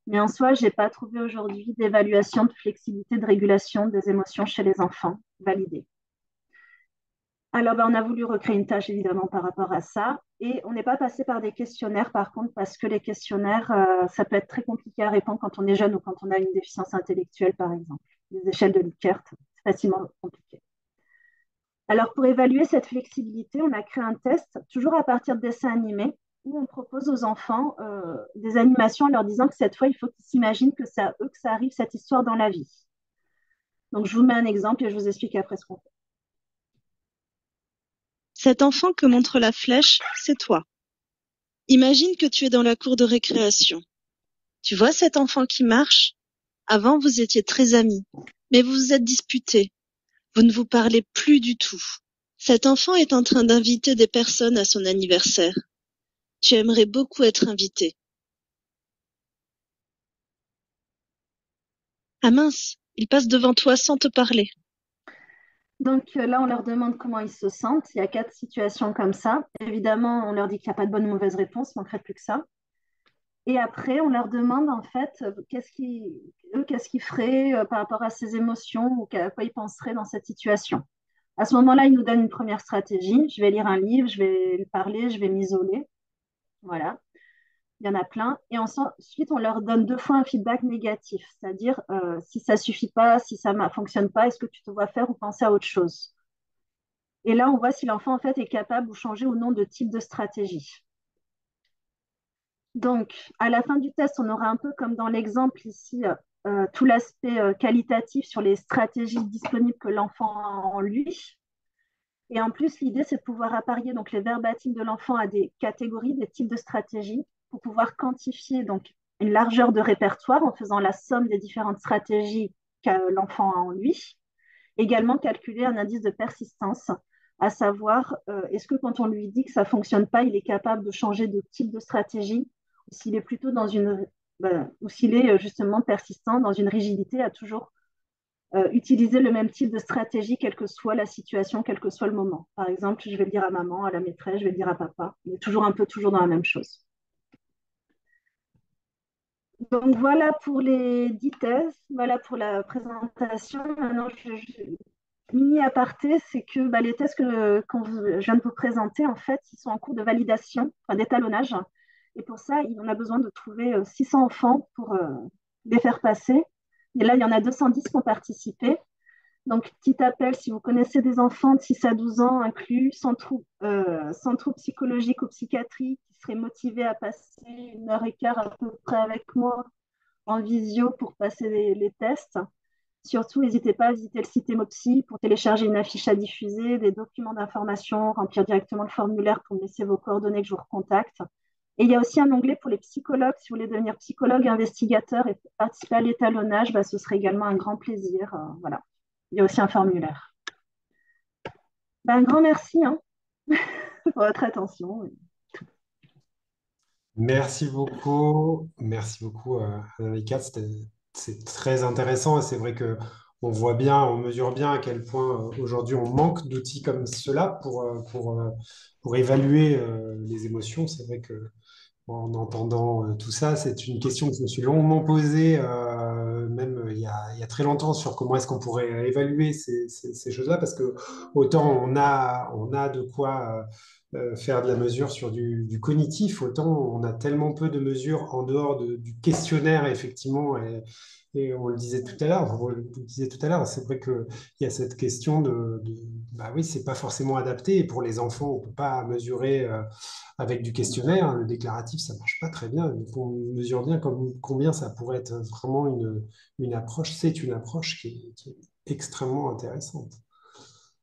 Mais en soi, je n'ai pas trouvé aujourd'hui d'évaluation de flexibilité de régulation des émotions chez les enfants validée. Alors, on a voulu recréer une tâche évidemment par rapport à ça. Et on n'est pas passé par des questionnaires par contre, parce que les questionnaires, ça peut être très compliqué à répondre quand on est jeune ou quand on a une déficience intellectuelle, par exemple. Les échelles de Likert, c'est facilement compliqué. Alors, pour évaluer cette flexibilité, on a créé un test, toujours à partir de dessins animés, où on propose aux enfants des animations en leur disant que cette fois, il faut qu'ils s'imaginent que c'est à eux que ça arrive, cette histoire dans la vie. Donc, je vous mets un exemple et je vous explique après ce qu'on fait. Cet enfant que montre la flèche, c'est toi. Imagine que tu es dans la cour de récréation. Tu vois cet enfant qui marche? Avant, vous étiez très amis, mais vous vous êtes disputés. Vous ne vous parlez plus du tout. Cet enfant est en train d'inviter des personnes à son anniversaire. Tu aimerais beaucoup être invité. Ah mince, il passe devant toi sans te parler. Donc là, on leur demande comment ils se sentent. Il y a 4 situations comme ça. Évidemment, on leur dit qu'il n'y a pas de bonne ou mauvaise réponse, il ne manquerait plus que ça. Et après, on leur demande en fait qu'est-ce qu'ils feraient par rapport à ces émotions ou à quoi ils penseraient dans cette situation. À ce moment-là, ils nous donnent une première stratégie. Je vais lire un livre, je vais parler, je vais m'isoler. Voilà, il y en a plein. Et ensuite, on leur donne 2 fois un feedback négatif, c'est-à-dire si ça ne suffit pas, si ça ne fonctionne pas, est-ce que tu te vois faire ou penser à autre chose? Et là, on voit si l'enfant en fait est capable ou changer ou non de type de stratégie. Donc, à la fin du test, on aura un peu comme dans l'exemple ici, tout l'aspect qualitatif sur les stratégies disponibles que l'enfant a en lui. Et en plus, l'idée, c'est de pouvoir apparier donc, les verbatims de l'enfant à des catégories, des types de stratégies, pour pouvoir quantifier donc, une largeur de répertoire en faisant la somme des différentes stratégies que l'enfant a en lui. Également, calculer un indice de persistance, à savoir, est-ce que quand on lui dit que ça ne fonctionne pas, il est capable de changer de type de stratégie, ou s'il est plutôt dans une, ou s'il est justement persistant dans une rigidité à toujours utiliser le même type de stratégie, quelle que soit la situation, quel que soit le moment. Par exemple, je vais le dire à maman, à la maîtresse, je vais le dire à papa. On est toujours un peu toujours dans la même chose. Donc voilà pour les 10 thèses, voilà pour la présentation. Maintenant, mini aparté, c'est que les thèses que je viens de vous présenter, en fait, ils sont en cours de validation, enfin, d'étalonnage. Et pour ça, on a besoin de trouver 600 enfants pour les faire passer. Et là, il y en a 210 qui ont participé. Donc, petit appel, si vous connaissez des enfants de 6 à 12 ans inclus, sans troubles psychologiques ou psychiatriques, qui seraient motivés à passer 1 heure et quart à peu près avec moi en visio pour passer les tests. Surtout, n'hésitez pas à visiter le site Emopsy pour télécharger une affiche à diffuser, des documents d'information, remplir directement le formulaire pour me laisser vos coordonnées que je vous recontacte. Et il y a aussi un onglet pour les psychologues. Si vous voulez devenir psychologue, investigateur et participer à l'étalonnage, ce serait également un grand plaisir. Voilà. Il y a aussi un formulaire. Un grand merci pour votre attention. Merci beaucoup. Merci beaucoup, Anna-Mika. C'est très intéressant et c'est vrai que on voit bien, on mesure bien à quel point aujourd'hui on manque d'outils comme cela pour évaluer les émotions. C'est vrai que en entendant tout ça, c'est une question que je me suis longuement posée, même il y a très longtemps, sur comment est-ce qu'on pourrait évaluer ces choses-là, parce que autant on a de quoi faire de la mesure sur du cognitif, autant on a tellement peu de mesures en dehors du questionnaire, effectivement, et on le disait tout à l'heure, vous le disiez tout à l'heure, c'est vrai qu'il y a cette question bah oui, c'est pas forcément adapté, et pour les enfants, on peut pas mesurer avec du questionnaire, hein, le déclaratif, ça marche pas très bien. Donc, on mesure bien combien ça pourrait être vraiment une approche. C'est une approche qui est extrêmement intéressante.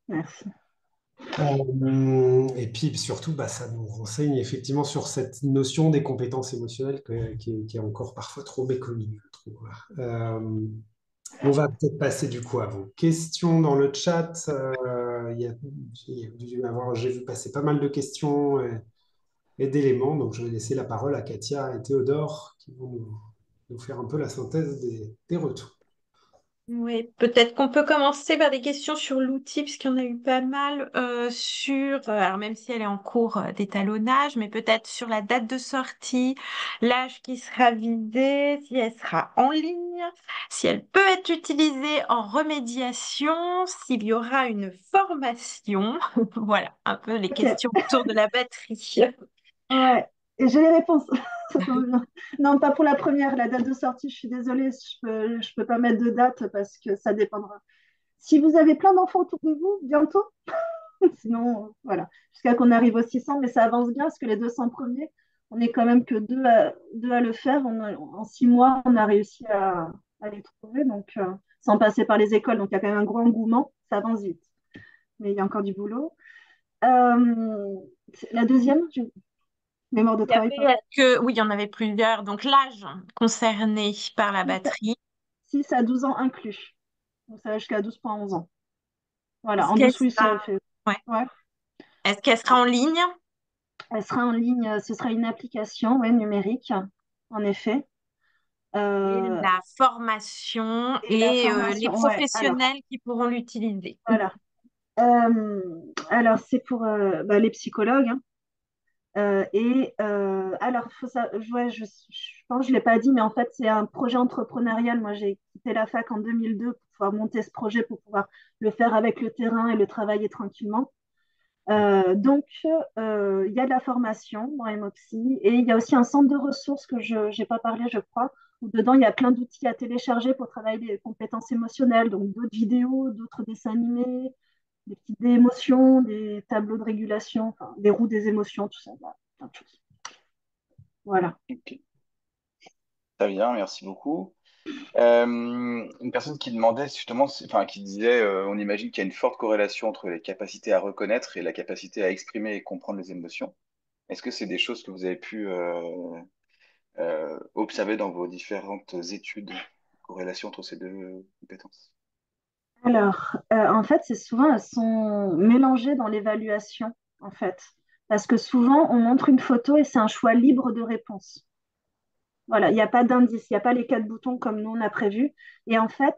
Merci. Et puis surtout, ça nous renseigne effectivement sur cette notion des compétences émotionnelles qui est encore parfois trop méconnue, je trouve. On va peut-être passer du coup à vos questions dans le chat. J'ai vu passer pas mal de questions et d'éléments. Donc, je vais laisser la parole à Katia et Théodore qui vont nous faire un peu la synthèse des retours. Oui, peut-être qu'on peut commencer par des questions sur l'outil, puisqu'il y en a eu pas mal alors même si elle est en cours d'étalonnage, mais peut-être sur la date de sortie, l'âge qui sera visé, si elle sera en ligne, si elle peut être utilisée en remédiation, s'il y aura une formation. Voilà, un peu les Ok. questions autour de la batterie. Ouais. Et j'ai les réponses. Ça tombe bien. Non, pas pour la première. La date de sortie, je suis désolée, je peux pas mettre de date parce que ça dépendra. Si vous avez plein d'enfants autour de vous, bientôt. Sinon, voilà. Jusqu'à qu'on arrive aux 600, mais ça avance bien parce que les 200 premiers, on est quand même que deux à le faire. En 6 mois, on a réussi à les trouver, donc sans passer par les écoles. Donc il y a quand même un gros engouement. Ça avance vite. Mais il y a encore du boulot. La deuxième, mémoire de Il y travail. avait oui, il y en avait plusieurs. Donc l'âge concerné par la batterie. 6 à 12 ans inclus. Donc ça va jusqu'à 12,11 ans. Voilà, Est-ce en qu'elle dessous, sera, ça fait. ouais. Ouais. Est-ce qu'elle sera en ligne? Elle sera en ligne, ce sera une application numérique, en effet. Et Euh, la formation et la et les formation, ouais, alors, professionnels qui pourront l'utiliser. voilà. Alors, c'est pour les psychologues. Alors, je pense que je ne l'ai pas dit, mais en fait, c'est un projet entrepreneurial. Moi, j'ai quitté la fac en 2002 pour pouvoir monter ce projet, pour pouvoir le faire avec le terrain et le travailler tranquillement. Donc, il y a de la formation dans Emopsy et il y a aussi un centre de ressources que je n'ai pas parlé, je crois, où dedans, il y a plein d'outils à télécharger pour travailler les compétences émotionnelles, donc d'autres vidéos, d'autres dessins animés, des petites des émotions, des tableaux de régulation, enfin, des roues des émotions, tout ça, voilà, plein de choses. Voilà. Ok. Très bien, merci beaucoup. Une personne qui demandait justement, enfin qui disait, on imagine qu'il y a une forte corrélation entre les capacités à reconnaître et la capacité à exprimer et comprendre les émotions. Est-ce que c'est des choses que vous avez pu observer dans vos différentes études, corrélation entre ces deux compétences? Alors, en fait, c'est souvent, elles sont mélangées dans l'évaluation, en fait. Parce que souvent, on montre une photo et c'est un choix libre de réponse. Voilà, il n'y a pas d'indice, il n'y a pas les quatre boutons comme nous on a prévu. Et en fait,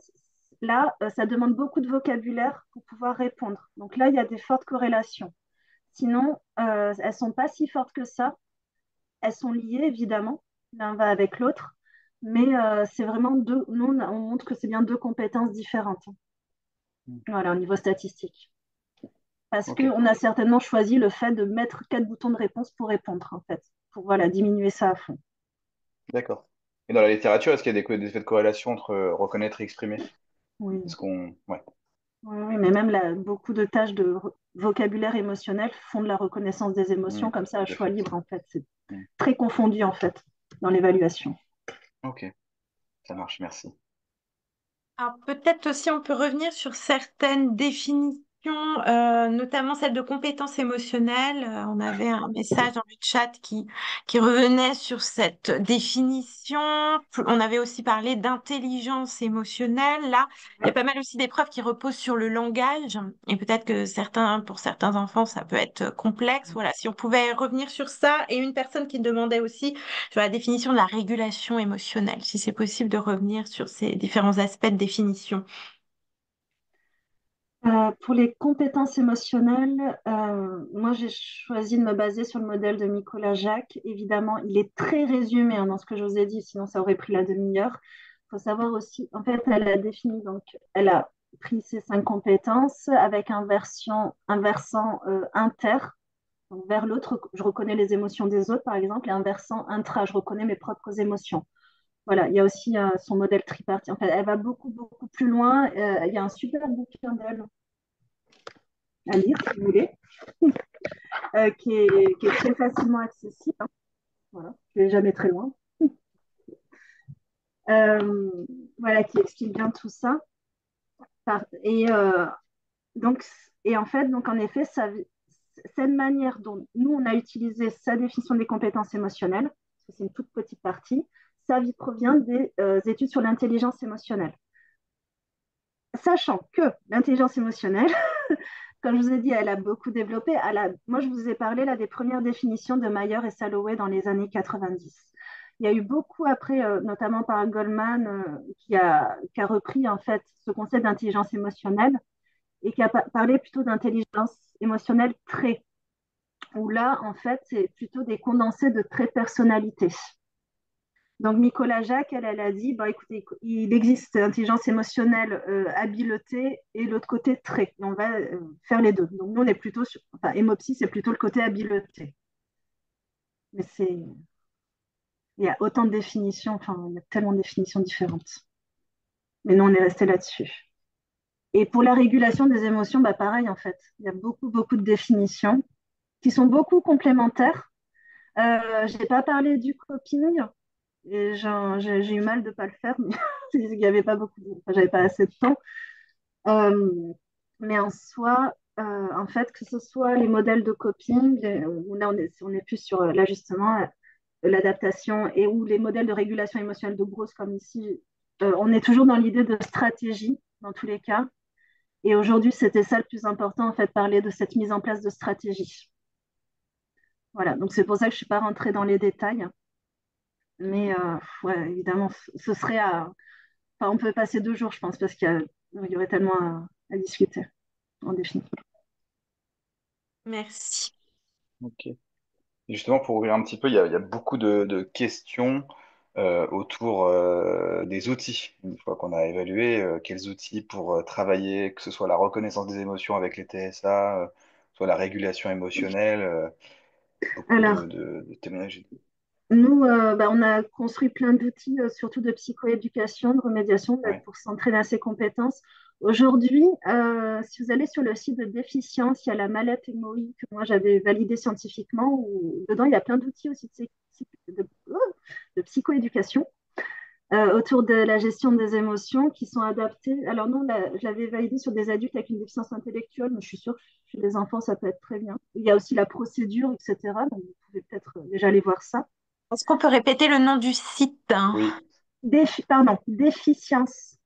là, ça demande beaucoup de vocabulaire pour pouvoir répondre. Donc là, il y a des fortes corrélations. Sinon, elles ne sont pas si fortes que ça. Elles sont liées, évidemment. L'un va avec l'autre. Mais c'est vraiment deux. Nous, on montre que c'est bien deux compétences différentes. Voilà, au niveau statistique. Parce Ok, qu'on a certainement choisi le fait de mettre quatre boutons de réponse pour répondre, en fait. Pour voilà, diminuer ça à fond. d'accord. Et dans la littérature, est-ce qu'il y a des effets de corrélation entre reconnaître et exprimer? Oui. Est-ce qu'on... Ouais. Oui, oui, mais même là, beaucoup de tâches de vocabulaire émotionnel font de la reconnaissance des Hmm, émotions, comme ça, à tout à choix fait. libre, en fait. C'est Hmm. très confondu, en fait, dans l'évaluation. Ok, ça marche, merci. Alors peut-être aussi on peut revenir sur certaines définitions, notamment celle de compétences émotionnelles. On avait un message dans le chat qui revenait sur cette définition. On avait aussi parlé d'intelligence émotionnelle. Là, il y a pas mal aussi d'épreuves qui reposent sur le langage. Et peut-être que pour certains enfants, ça peut être complexe. Voilà, si on pouvait revenir sur ça. Et une personne qui demandait aussi sur la définition de la régulation émotionnelle, si c'est possible de revenir sur ces différents aspects de définition. Pour les compétences émotionnelles, moi j'ai choisi de me baser sur le modèle de Nicolas Jacques. Évidemment, il est très résumé hein, dans ce que je vous ai dit, sinon ça aurait pris la demi-heure. Il faut savoir aussi, en fait, elle a défini, donc elle a pris ces cinq compétences avec un versant inter, donc vers l'autre, je reconnais les émotions des autres par exemple, et un versant intra, je reconnais mes propres émotions. Voilà, il y a aussi son modèle tripartite. En fait, elle va beaucoup, beaucoup plus loin. Il y a un super bouquin d'elle à lire si vous voulez, qui est très facilement accessible. Hein. Voilà, je ne vais jamais très loin. Euh, voilà, qui explique bien tout ça. Et, donc, et en fait, donc en effet, cette manière dont nous, on a utilisé sa définition des compétences émotionnelles, parce que c'est une toute petite partie, ça provient des études sur l'intelligence émotionnelle. Sachant que l'intelligence émotionnelle, comme je vous ai dit, elle a beaucoup développé. Moi, je vous ai parlé là, des premières définitions de Mayer et Salloway dans les années 90. Il y a eu beaucoup après, notamment par Goldman, qui a repris en fait ce concept d'intelligence émotionnelle et qui a parlé plutôt d'intelligence émotionnelle trait, où là, en fait, c'est plutôt des condensés de traits de personnalité. Donc, Nicolas Jacques, elle a dit, bah, écoutez, il existe intelligence émotionnelle, habileté et l'autre côté trait. On va faire les deux. Donc, nous, on est plutôt sur, enfin, Hémopsie, c'est plutôt le côté habileté. Mais il y a autant de définitions, enfin, il y a tellement de définitions différentes. Mais nous, on est resté là-dessus. Et pour la régulation des émotions, bah, pareil, en fait. Il y a beaucoup, beaucoup de définitions qui sont beaucoup complémentaires. Je n'ai pas parlé du coping. Et j'ai eu mal de ne pas le faire, mais il n'y avait pas enfin, j'avais pas assez de temps. Euh, mais en soi, en fait, que ce soit les modèles de coping, où là on est plus sur l'ajustement, l'adaptation, et ou les modèles de régulation émotionnelle de Gross comme ici, on est toujours dans l'idée de stratégie dans tous les cas. Et aujourd'hui, c'était ça le plus important, en fait, parler de cette mise en place de stratégie. Voilà, donc c'est pour ça que je ne suis pas rentrée dans les détails. Mais ouais, évidemment, ce serait à, enfin, on peut passer 2 jours, je pense, parce qu'il y aurait tellement à discuter en définitive. Merci. Ok. Et justement, pour ouvrir un petit peu, il y a beaucoup de questions autour des outils. Une fois qu'on a évalué quels outils pour travailler, que ce soit la reconnaissance des émotions avec les TSA, soit la régulation émotionnelle, beaucoup Alors, de témoignages. nous, bah, on a construit plein d'outils, surtout de psychoéducation, de remédiation, Ouais. pour s'entraîner à ces compétences. Aujourd'hui, si vous allez sur le site de Déficience, il y a la mallette MOI que moi j'avais validée scientifiquement, où dedans il y a plein d'outils aussi de psychoéducation autour de la gestion des émotions qui sont adaptés. Alors non, je l'avais validé sur des adultes avec une déficience intellectuelle, mais je suis sûre que chez les enfants, ça peut être très bien. Il y a aussi la procédure, etc. Donc vous pouvez peut-être déjà aller voir ça. Est-ce qu'on peut répéter le nom du site, hein? Oui, Pardon, déficience,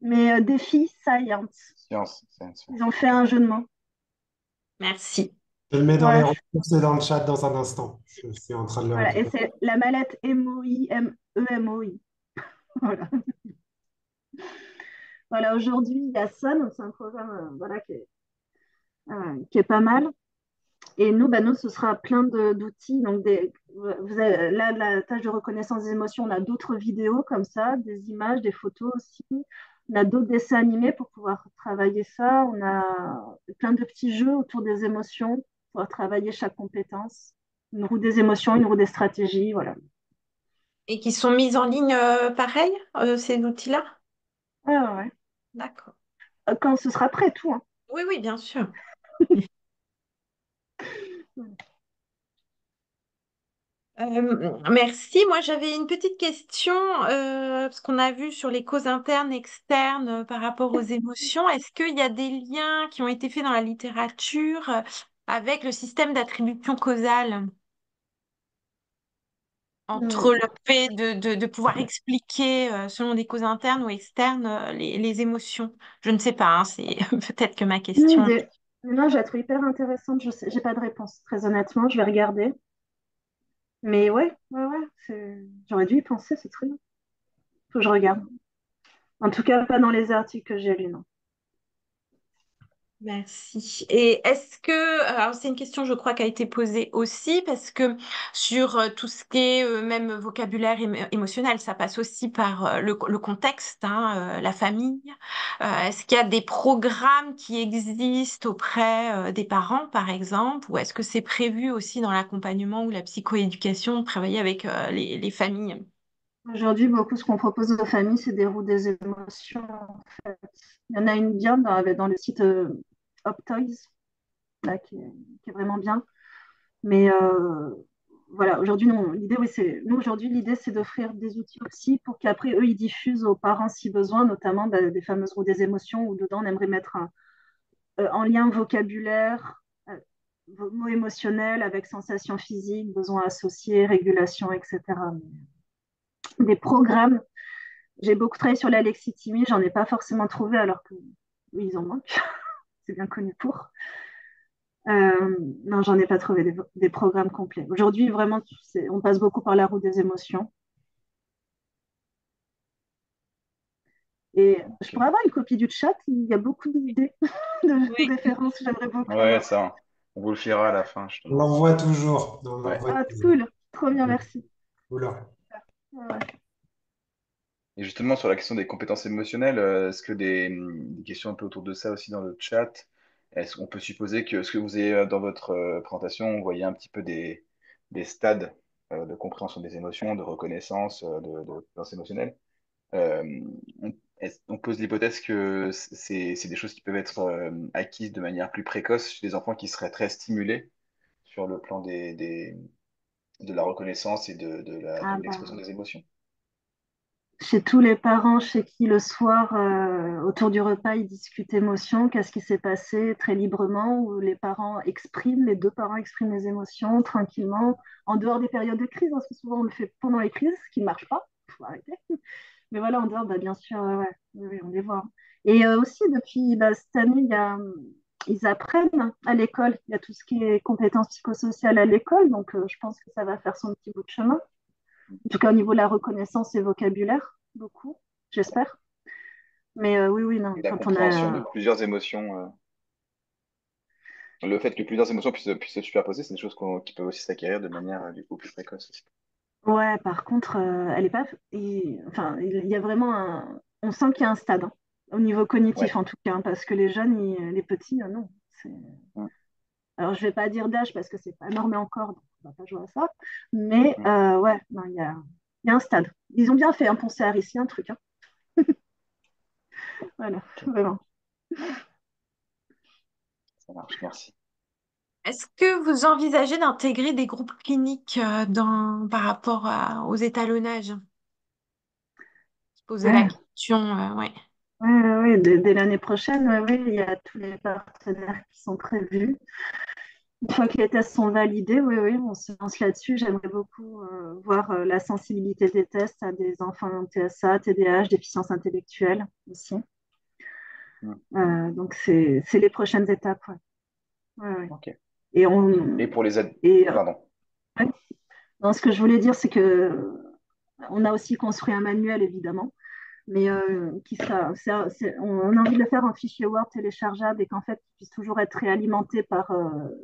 mais défi science. science, science. Ils ont fait un jeu de mots. Merci. Je le mets dans les Ouais, ressources et dans le chat dans un instant. Je suis en train de le voilà. Et récupérer. c'est la mallette MOI, MEMOI. Voilà. Voilà, aujourd'hui, il y a ça, donc c'est un programme voilà, qui est pas mal. Et nous, nous, ce sera plein d'outils. Donc, vous avez, là, la tâche de reconnaissance des émotions, on a d'autres vidéos comme ça, des images, des photos aussi. On a d'autres dessins animés pour pouvoir travailler ça. On a plein de petits jeux autour des émotions pour pouvoir travailler chaque compétence. Une roue des émotions, une roue des stratégies, voilà. Et qui sont mises en ligne pareil, ces outils-là? Ouais, ouais, ouais. D'accord. Quand ce sera prêt, tout, hein. Oui, oui, bien sûr. Merci. Moi, j'avais une petite question, parce qu'on a vu sur les causes internes, externes, par rapport aux émotions. Est-ce qu'il y a des liens qui ont été faits dans la littérature avec le système d'attribution causale entre Hum, le fait de pouvoir expliquer, selon des causes internes ou externes, les émotions? Je ne sais pas, hein, c'est peut-être que ma Une question. idée. Non, je la trouve hyper intéressante. Je sais, j'ai pas de réponse, très honnêtement. Je vais regarder. Mais ouais, ouais, ouais, j'aurais dû y penser, c'est très bien. Faut que je regarde. En tout cas, pas dans les articles que j'ai lus, non. Merci. Et est-ce que, alors c'est une question, je crois, qui a été posée aussi, parce que sur tout ce qui est même vocabulaire émotionnel, ça passe aussi par le contexte, hein, la famille. Est-ce qu'il y a des programmes qui existent auprès des parents, par exemple, ou est-ce que c'est prévu aussi dans l'accompagnement ou la psychoéducation de travailler avec les familles? Aujourd'hui, beaucoup ce qu'on propose aux familles, c'est des roues des émotions, en fait. Il y en a une bien dans le site Optoys, là, qui est vraiment bien. Mais voilà, aujourd'hui, l'idée, oui, aujourd'hui, l'idée, c'est d'offrir des outils aussi pour qu'après, eux, ils diffusent aux parents si besoin, notamment des fameuses roues des émotions, où dedans, on aimerait mettre en lien vocabulaire, mots émotionnels avec sensations physiques, besoins associés, régulation, etc. Des programmes. J'ai beaucoup travaillé sur l'alexithymie, j'en ai pas forcément trouvé alors que oui, ils en manquent. C'est bien connu pour. Non, j'en ai pas trouvé des programmes complets. Aujourd'hui, vraiment, on passe beaucoup par la roue des émotions. Et je Ok. pourrais avoir une copie du chat, il y a beaucoup d'idées, de Oui. références, j'aimerais beaucoup Ouais, avoir. ça, on vous le firera à la fin, On justement. l'envoie toujours. On Ouais. l'envoie Ah, toujours. cool, trop bien, merci. Oula. Ouais. Et justement, sur la question des compétences émotionnelles, est-ce que des questions un peu autour de ça aussi dans le chat, est-ce qu'on peut supposer que ce que vous avez dans votre présentation, on voyait un petit peu des stades de compréhension des émotions, de reconnaissance, de compétences émotionnelles. Euh, on, on pose l'hypothèse que c'est des choses qui peuvent être acquises de manière plus précoce chez des enfants qui seraient très stimulés sur le plan de la reconnaissance et de Ah l'expression bah, des émotions. chez tous les parents chez qui le soir, autour du repas, ils discutent émotions, qu'est-ce qui s'est passé très librement, où les deux parents expriment les émotions tranquillement, en dehors des périodes de crise, hein, parce que souvent on le fait pendant les crises, ce qui ne marche pas, il faut arrêter. Mais voilà, en dehors, bah, bien sûr, ouais, ouais, oui, oui, on les voit. Et aussi, depuis cette année, ils apprennent à l'école, il y a tout ce qui est compétences psychosociales à l'école, donc je pense que ça va faire son petit bout de chemin. En tout cas, au niveau de la reconnaissance et vocabulaire, beaucoup, j'espère. Mais oui, oui, non, Et la quand on compréhension de a. plusieurs émotions, le fait que plusieurs émotions puissent se superposer, c'est des choses qui peuvent aussi s'acquérir de manière du coup plus précoce aussi. Ouais, par contre, elle est pas. Enfin, il y a vraiment un. On sent qu'il y a un stade, hein, au niveau cognitif Ouais. en tout cas, hein, parce que les jeunes, les petits, non. C'est- Mm, Alors, je vais pas dire d'âge parce que c'est pas normé encore, donc on va pas jouer à ça. Mais mm. ouais, non, il y a un stade. Ils ont bien fait, hein, penser à Harris, il y a un truc, hein. Voilà, Ok, vraiment. ça marche, merci. Est-ce que vous envisagez d'intégrer des groupes cliniques par rapport aux étalonnages? Se poser la Ouais, question, ouais. ouais, ouais, ouais, dès l'année prochaine, ouais, ouais, il y a tous les partenaires qui sont prévus. Une fois que les tests sont validés, oui, oui, on se lance là-dessus. J'aimerais beaucoup voir la sensibilité des tests à des enfants TSA, TDAH, déficience intellectuelle aussi. Hmm. Donc, c'est les prochaines étapes. Ouais. Ouais, ouais. Ok. Et, Et pour les ad... et Pardon. ouais. Non, ce que je voulais dire, c'est que on a aussi construit un manuel, évidemment, mais on a envie de le faire en fichier Word téléchargeable et qu'en fait, il puisse toujours être réalimenté par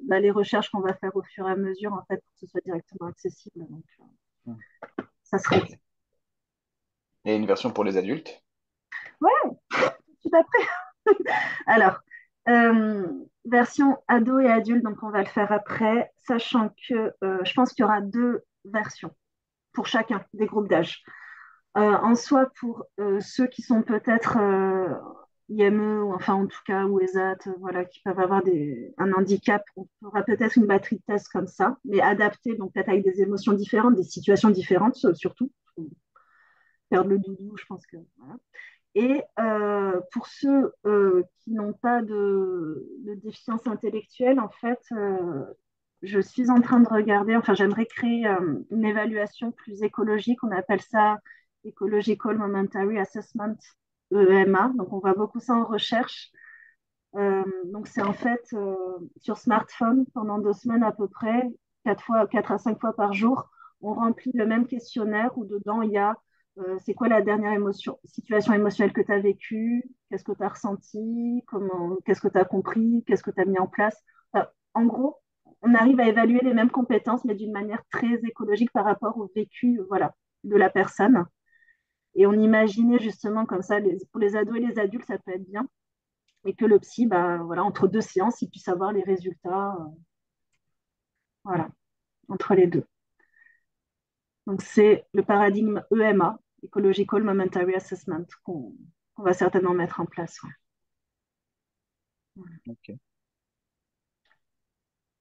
les recherches qu'on va faire au fur et à mesure, en fait, pour que ce soit directement accessible. Donc, Hmm. ça serait Ok. Et une version pour les adultes? ouais, tout à fait. Alors, version ado et adulte, donc on va le faire après, sachant que je pense qu'il y aura deux versions pour chacun des groupes d'âge. En soi, pour ceux qui sont peut-être IME, ou enfin en tout cas, ou ESAT, voilà, qui peuvent avoir un handicap, on aura peut-être une batterie de tests comme ça, mais adaptée, donc peut-être avec des émotions différentes, des situations différentes, surtout. Perdre le doudou, je pense que. Voilà. Et pour ceux qui n'ont pas de déficience intellectuelle, en fait, je suis en train de regarder, enfin, j'aimerais créer une évaluation plus écologique. On appelle ça Ecological Momentary Assessment, EMA. Donc, on voit beaucoup ça en recherche. Donc, c'est en fait sur smartphone pendant 2 semaines à peu près, 4 à 5 fois par jour, on remplit le même questionnaire où dedans il y a c'est quoi la dernière situation émotionnelle que tu as vécue, qu'est-ce que tu as ressenti, qu'est-ce que tu as compris, qu'est-ce que tu as mis en place. En gros, on arrive à évaluer les mêmes compétences, mais d'une manière très écologique par rapport au vécu voilà, de la personne. Et on imaginait justement comme ça, pour les ados et les adultes, ça peut être bien et que le psy, bah, voilà, entre 2 séances, il puisse avoir les résultats voilà, entre les deux. Donc, c'est le paradigme EMA, Ecological Momentary Assessment, qu'on va certainement mettre en place. Ouais. Ok.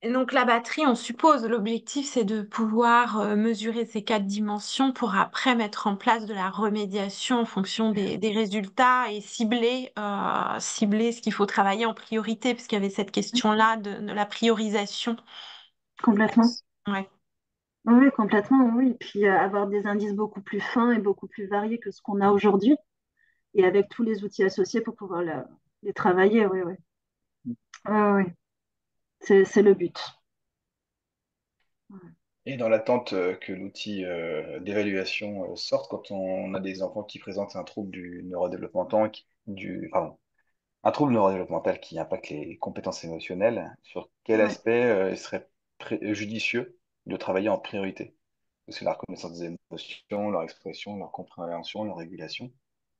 Et donc la batterie, on suppose, l'objectif c'est de pouvoir mesurer ces 4 dimensions pour après mettre en place de la remédiation en fonction des résultats et cibler ce qu'il faut travailler en priorité, parce qu'il y avait cette question-là de la priorisation. Complètement. Ouais. Oui, complètement, oui. Et puis avoir des indices beaucoup plus fins et beaucoup plus variés que ce qu'on a aujourd'hui, et avec tous les outils associés pour pouvoir les travailler, oui, oui. Oui, oui. C'est le but. Ouais. Et dans l'attente que l'outil d'évaluation sorte, quand on a des enfants qui présentent un trouble du neurodéveloppemental, pardon, un trouble neurodéveloppemental qui impacte les compétences émotionnelles, sur quel Ouais. aspect il serait judicieux de travailler en priorité? C'est la reconnaissance des émotions, leur expression, leur compréhension, leur régulation.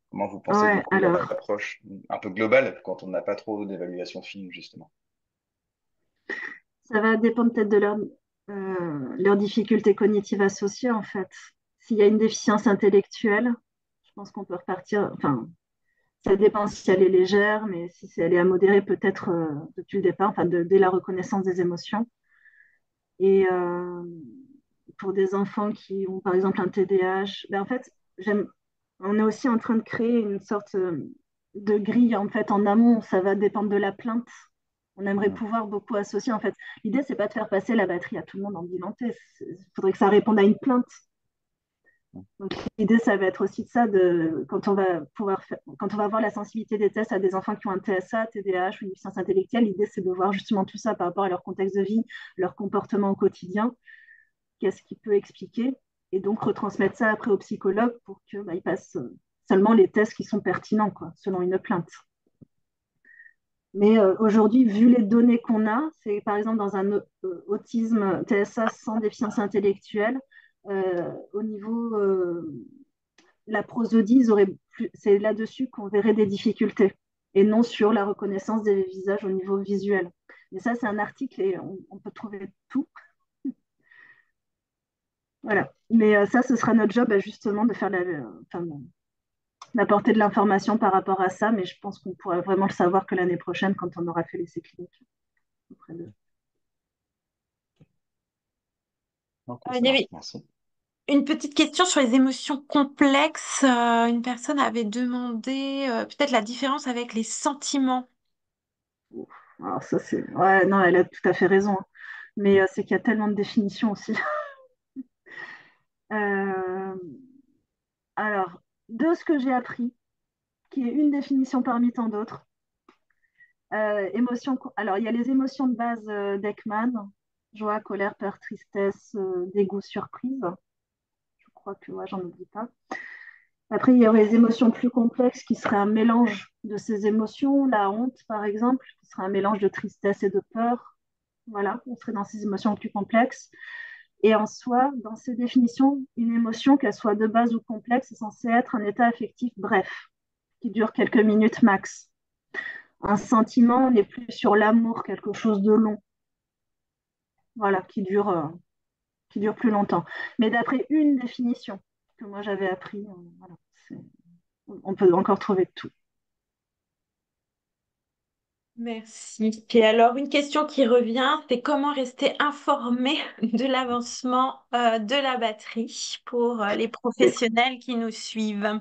Comment vous pensez du Ouais, coup alors, l'approche un peu globale quand on n'a pas trop d'évaluation fine, justement? ça va dépendre peut-être de leurs difficultés cognitives associées, en fait. S'il y a une déficience intellectuelle, je pense qu'on peut repartir. Enfin, ça dépend si elle est légère, mais si elle est à modérer, peut-être depuis le départ, enfin, dès la reconnaissance des émotions. Et pour des enfants qui ont, par exemple, un TDAH, ben, en fait, on est aussi en train de créer une sorte de grille, en fait, en amont. Ça va dépendre de la plainte. On aimerait Hmm. pouvoir beaucoup associer. En fait, l'idée, c'est pas de faire passer la batterie à tout le monde en bilan T. Il faudrait que ça réponde à une plainte. Donc, l'idée, ça va être aussi de ça, quand on va voir la sensibilité des tests à des enfants qui ont un TSA, TDAH ou une déficience intellectuelle, l'idée, c'est de voir justement tout ça par rapport à leur contexte de vie, leur comportement au quotidien, qu'est-ce qui peut expliquer, et donc retransmettre ça après au psychologue pour qu'il passe seulement les tests qui sont pertinents, quoi, selon une plainte. Mais aujourd'hui, vu les données qu'on a, c'est par exemple dans un autisme TSA sans déficience intellectuelle, au niveau la prosodie, c'est là-dessus qu'on verrait des difficultés et non sur la reconnaissance des visages au niveau visuel. Mais ça, c'est un article et on peut trouver tout. Voilà. Mais ça, ce sera notre job justement de faire d'apporter de l'information par rapport à ça, mais je pense qu'on pourra vraiment le savoir que l'année prochaine quand on aura fait l'essai clinique auprès d'eux. Ok, Il ça y marche, avait merci. une petite question sur les émotions complexes. Une personne avait demandé peut-être la différence avec les sentiments. Alors ça, c'est... Ouais, non, elle a tout à fait raison, hein. Mais c'est qu'il y a tellement de définitions aussi. Euh, Alors, de ce que j'ai appris, qui est une définition parmi tant d'autres, alors il y a les émotions de base d'Ekman, joie, colère, peur, tristesse, dégoût, surprise. Je crois que ouais, j'en oublie pas. Après, il y aurait les émotions plus complexes qui seraient un mélange de ces émotions. La honte, par exemple, qui serait un mélange de tristesse et de peur. Voilà, on serait dans ces émotions plus complexes. Et en soi, dans ces définitions, une émotion, qu'elle soit de base ou complexe, est censée être un état affectif bref, qui dure quelques minutes max. Un sentiment, on est plus sur l'amour, quelque chose de long, voilà, qui dure plus longtemps. Mais d'après une définition que moi j'avais appris, voilà, on peut encore trouver de tout. Merci. Et alors, une question qui revient, c'est comment rester informé de l'avancement de la batterie pour les professionnels qui nous suivent.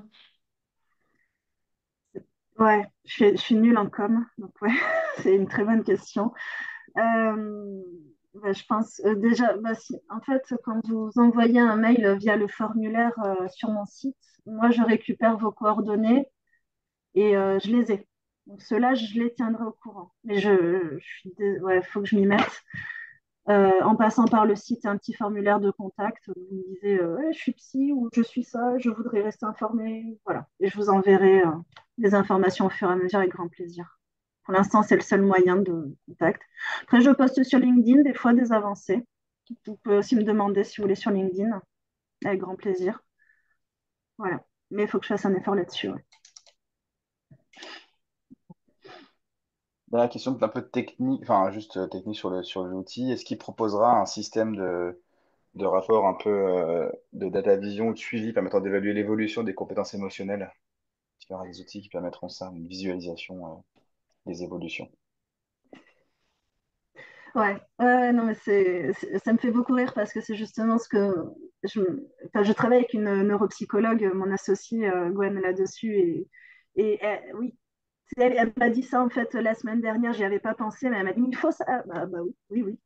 Ouais, je suis nulle en com, donc ouais, c'est une très bonne question. Euh, je pense déjà, en fait, quand vous envoyez un mail via le formulaire sur mon site, moi je récupère vos coordonnées et je les ai. Donc ceux-là, je les tiendrai au courant. Mais ouais, faut que je m'y mette. En passant par le site, un petit formulaire de contact. Vous me disiez, ouais, je suis psy ou je suis ça, je voudrais rester informée. Voilà. Et je vous enverrai des informations au fur et à mesure avec grand plaisir. Pour l'instant, c'est le seul moyen de contact. Après, je poste sur LinkedIn des fois des avancées. Vous pouvez aussi me demander si vous voulez sur LinkedIn, avec grand plaisir. Voilà. Mais il faut que je fasse un effort là-dessus. Ouais. Dernière question, un peu technique, enfin juste technique sur l'outil. Est-ce qu'il proposera un système de rapport un peu de data vision ou de suivi permettant d'évaluer l'évolution des compétences émotionnelles? Est-ce qu'il y aura des outils qui permettront ça, une visualisation des évolutions? Ouais, non, mais ça me fait beaucoup rire parce que c'est justement ce que enfin, je travaille avec une neuropsychologue, mon associée Gwen là-dessus, oui, elle m'a dit ça en fait la semaine dernière, j'y avais pas pensé, mais elle m'a dit il faut ça. Ah, bah oui, oui, oui.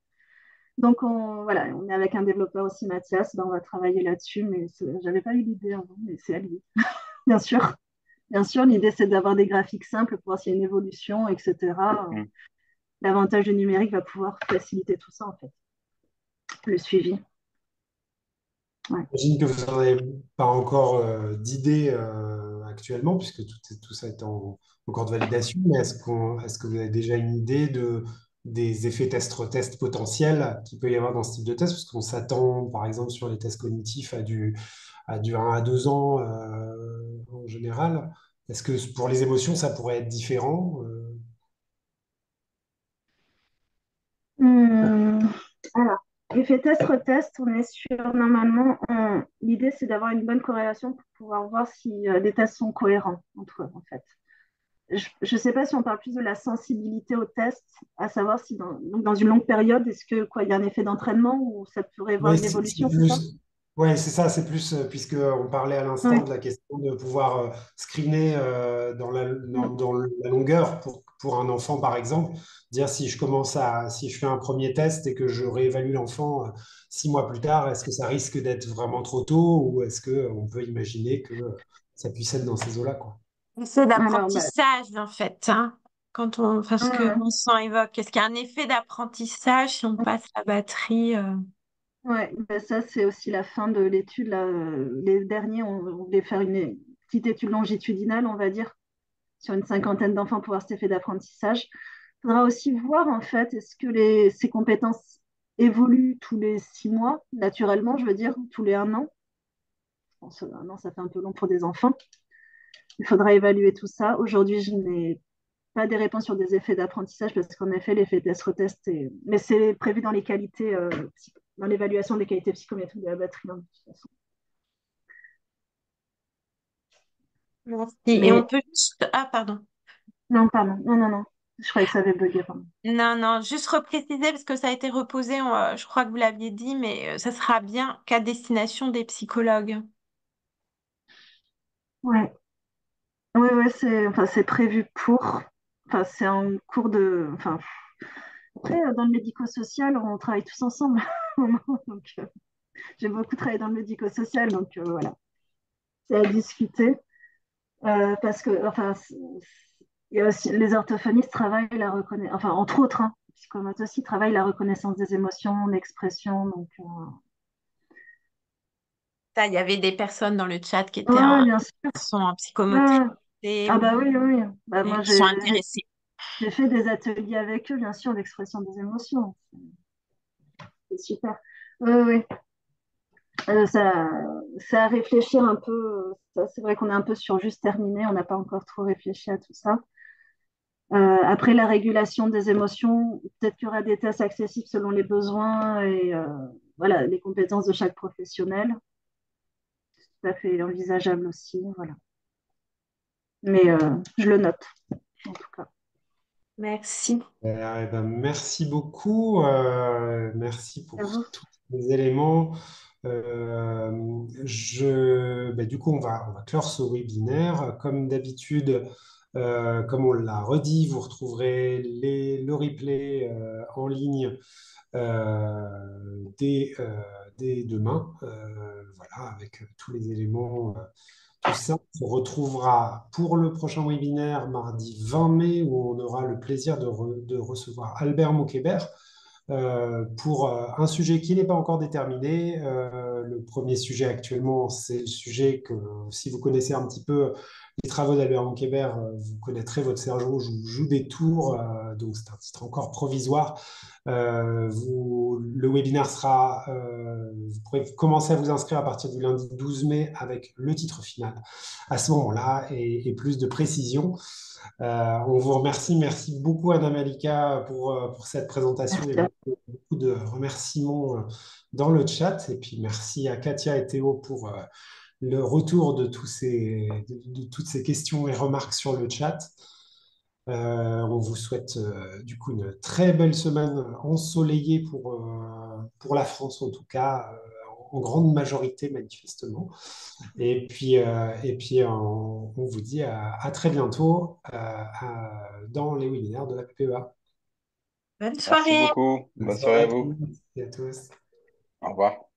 Donc voilà, on est avec un développeur aussi, Mathias, on va travailler là-dessus, mais j'avais pas eu l'idée avant, mais c'est à lui, bien sûr. Bien sûr, l'idée c'est d'avoir des graphiques simples pour voir s'il y a une évolution, etc. Hmm. L'avantage du numérique va pouvoir faciliter tout ça en fait, le suivi. Ouais. J'imagine que vous n'en avez pas encore d'idée actuellement, puisque tout ça est en cours de validation, mais est-ce que vous avez déjà une idée des effets test-retest potentiels qu'il peut y avoir dans ce type de test? Parce qu'on s'attend, par exemple, sur les tests cognitifs à du 1 à 2 ans en général. Est-ce que pour les émotions, ça pourrait être différent? Hum, alors, effet test-retest, on est sur normalement, l'idée c'est d'avoir une bonne corrélation pour pouvoir voir si les tests sont cohérents entre eux en fait. Je ne sais pas si on parle plus de la sensibilité au test, à savoir si donc dans une longue période, est-ce que quoi, il y a un effet d'entraînement ou ça pourrait avoir Oui, une évolution, c'est ça? ouais, c'est ça, c'est plus, puisque on parlait à l'instant Oui. de la question de pouvoir screener Hum, dans la longueur pour un enfant, par exemple, dire si je fais un premier test et que je réévalue l'enfant 6 mois plus tard, est-ce que ça risque d'être vraiment trop tôt ou est-ce qu'on peut imaginer que ça puisse être dans ces eaux-là, quoi. Effet Alors, bah, d'apprentissage, en fait, hein, enfin, ce que hum, Vincent évoque. Est-ce qu'il y a un effet d'apprentissage si on passe la batterie ouais, bah ça c'est aussi la fin de l'étude. Là, les derniers, on voulait faire une petite étude longitudinale, on va dire, sur une cinquantaine d'enfants pour voir cet effet d'apprentissage. Il faudra aussi voir en fait, est-ce que ces compétences évoluent tous les 6 mois, naturellement, je veux dire, tous les 1 an. Je pense que 1 an, ça fait un peu long pour des enfants. Il faudra évaluer tout ça. Aujourd'hui, je n'ai pas des réponses sur des effets d'apprentissage parce qu'en effet, l'effet test-retest, mais c'est prévu dans les qualités, dans l'évaluation des qualités psychométriques de la batterie, hein, de toute façon. Merci. Et on Mais peut juste... Ah, pardon. non, pardon. Non, non, non. Je croyais que ça avait bugué, pardon. Non, non, juste repréciser parce que ça a été reposé, je crois que vous l'aviez dit, mais ça sera bien qu'à destination des psychologues. Ouais. Oui, ouais, c'est prévu pour. Enfin, c'est en cours de. Enfin, après, dans le médico-social, on travaille tous ensemble. Donc, j'ai beaucoup travaillé dans le médico-social, donc voilà. C'est à discuter. Parce que, enfin, il y a aussi, les orthophonistes travaillent la reconnaissance, enfin, entre autres, hein, les psychomotes aussi travaillent la reconnaissance des émotions, l'expression. Donc, Ça, il y avait des personnes dans le chat ouais, bien sûr. qui sont en Ouais. psychomotricité Ah, ou bah oui, oui. Bah, moi, qui sont intéressées. j'ai fait des ateliers avec eux, bien sûr, d'expression des émotions. C'est super. Oui, oui. Ça, c'est à réfléchir un peu. C'est vrai qu'on est un peu sur juste terminé, on n'a pas encore trop réfléchi à tout ça. Après la régulation des émotions, peut-être qu'il y aura des tests accessibles selon les besoins et voilà, les compétences de chaque professionnel. C'est tout à fait envisageable aussi. Voilà. Mais je le note, en tout cas. Merci. Eh ben, merci beaucoup. Merci À pour vous. tous les éléments. Du coup, on va clore ce webinaire. Comme d'habitude, comme on l'a redit, vous retrouverez le replay en ligne dès demain. Voilà, avec tous les éléments. Tout ça se retrouvera pour le prochain webinaire mardi 20 mai où on aura le plaisir de recevoir Albert Moukébert pour un sujet qui n'est pas encore déterminé. Le premier sujet actuellement, c'est le sujet que si vous connaissez un petit peu les travaux d'Albert Moukébert, vous connaîtrez votre cerveau joue des tours, donc c'est un titre encore provisoire. Le webinaire sera, vous pourrez commencer à vous inscrire à partir du lundi 12 mai avec le titre final à ce moment-là et plus de précision. On vous remercie. Merci beaucoup, Anna Malika, pour cette présentation. Il y a Merci. beaucoup de remerciements dans le chat. Et puis, merci à Katia et Théo pour le retour de toutes ces questions et remarques sur le chat. On vous souhaite du coup une très belle semaine ensoleillée pour la France, en tout cas, en grande majorité, manifestement. Et puis on vous dit à très bientôt dans les webinaires de la PPEA. Bonne Merci soirée. beaucoup. Bonne Bonne soirée soirée à à vous. tous et à tous. Au revoir.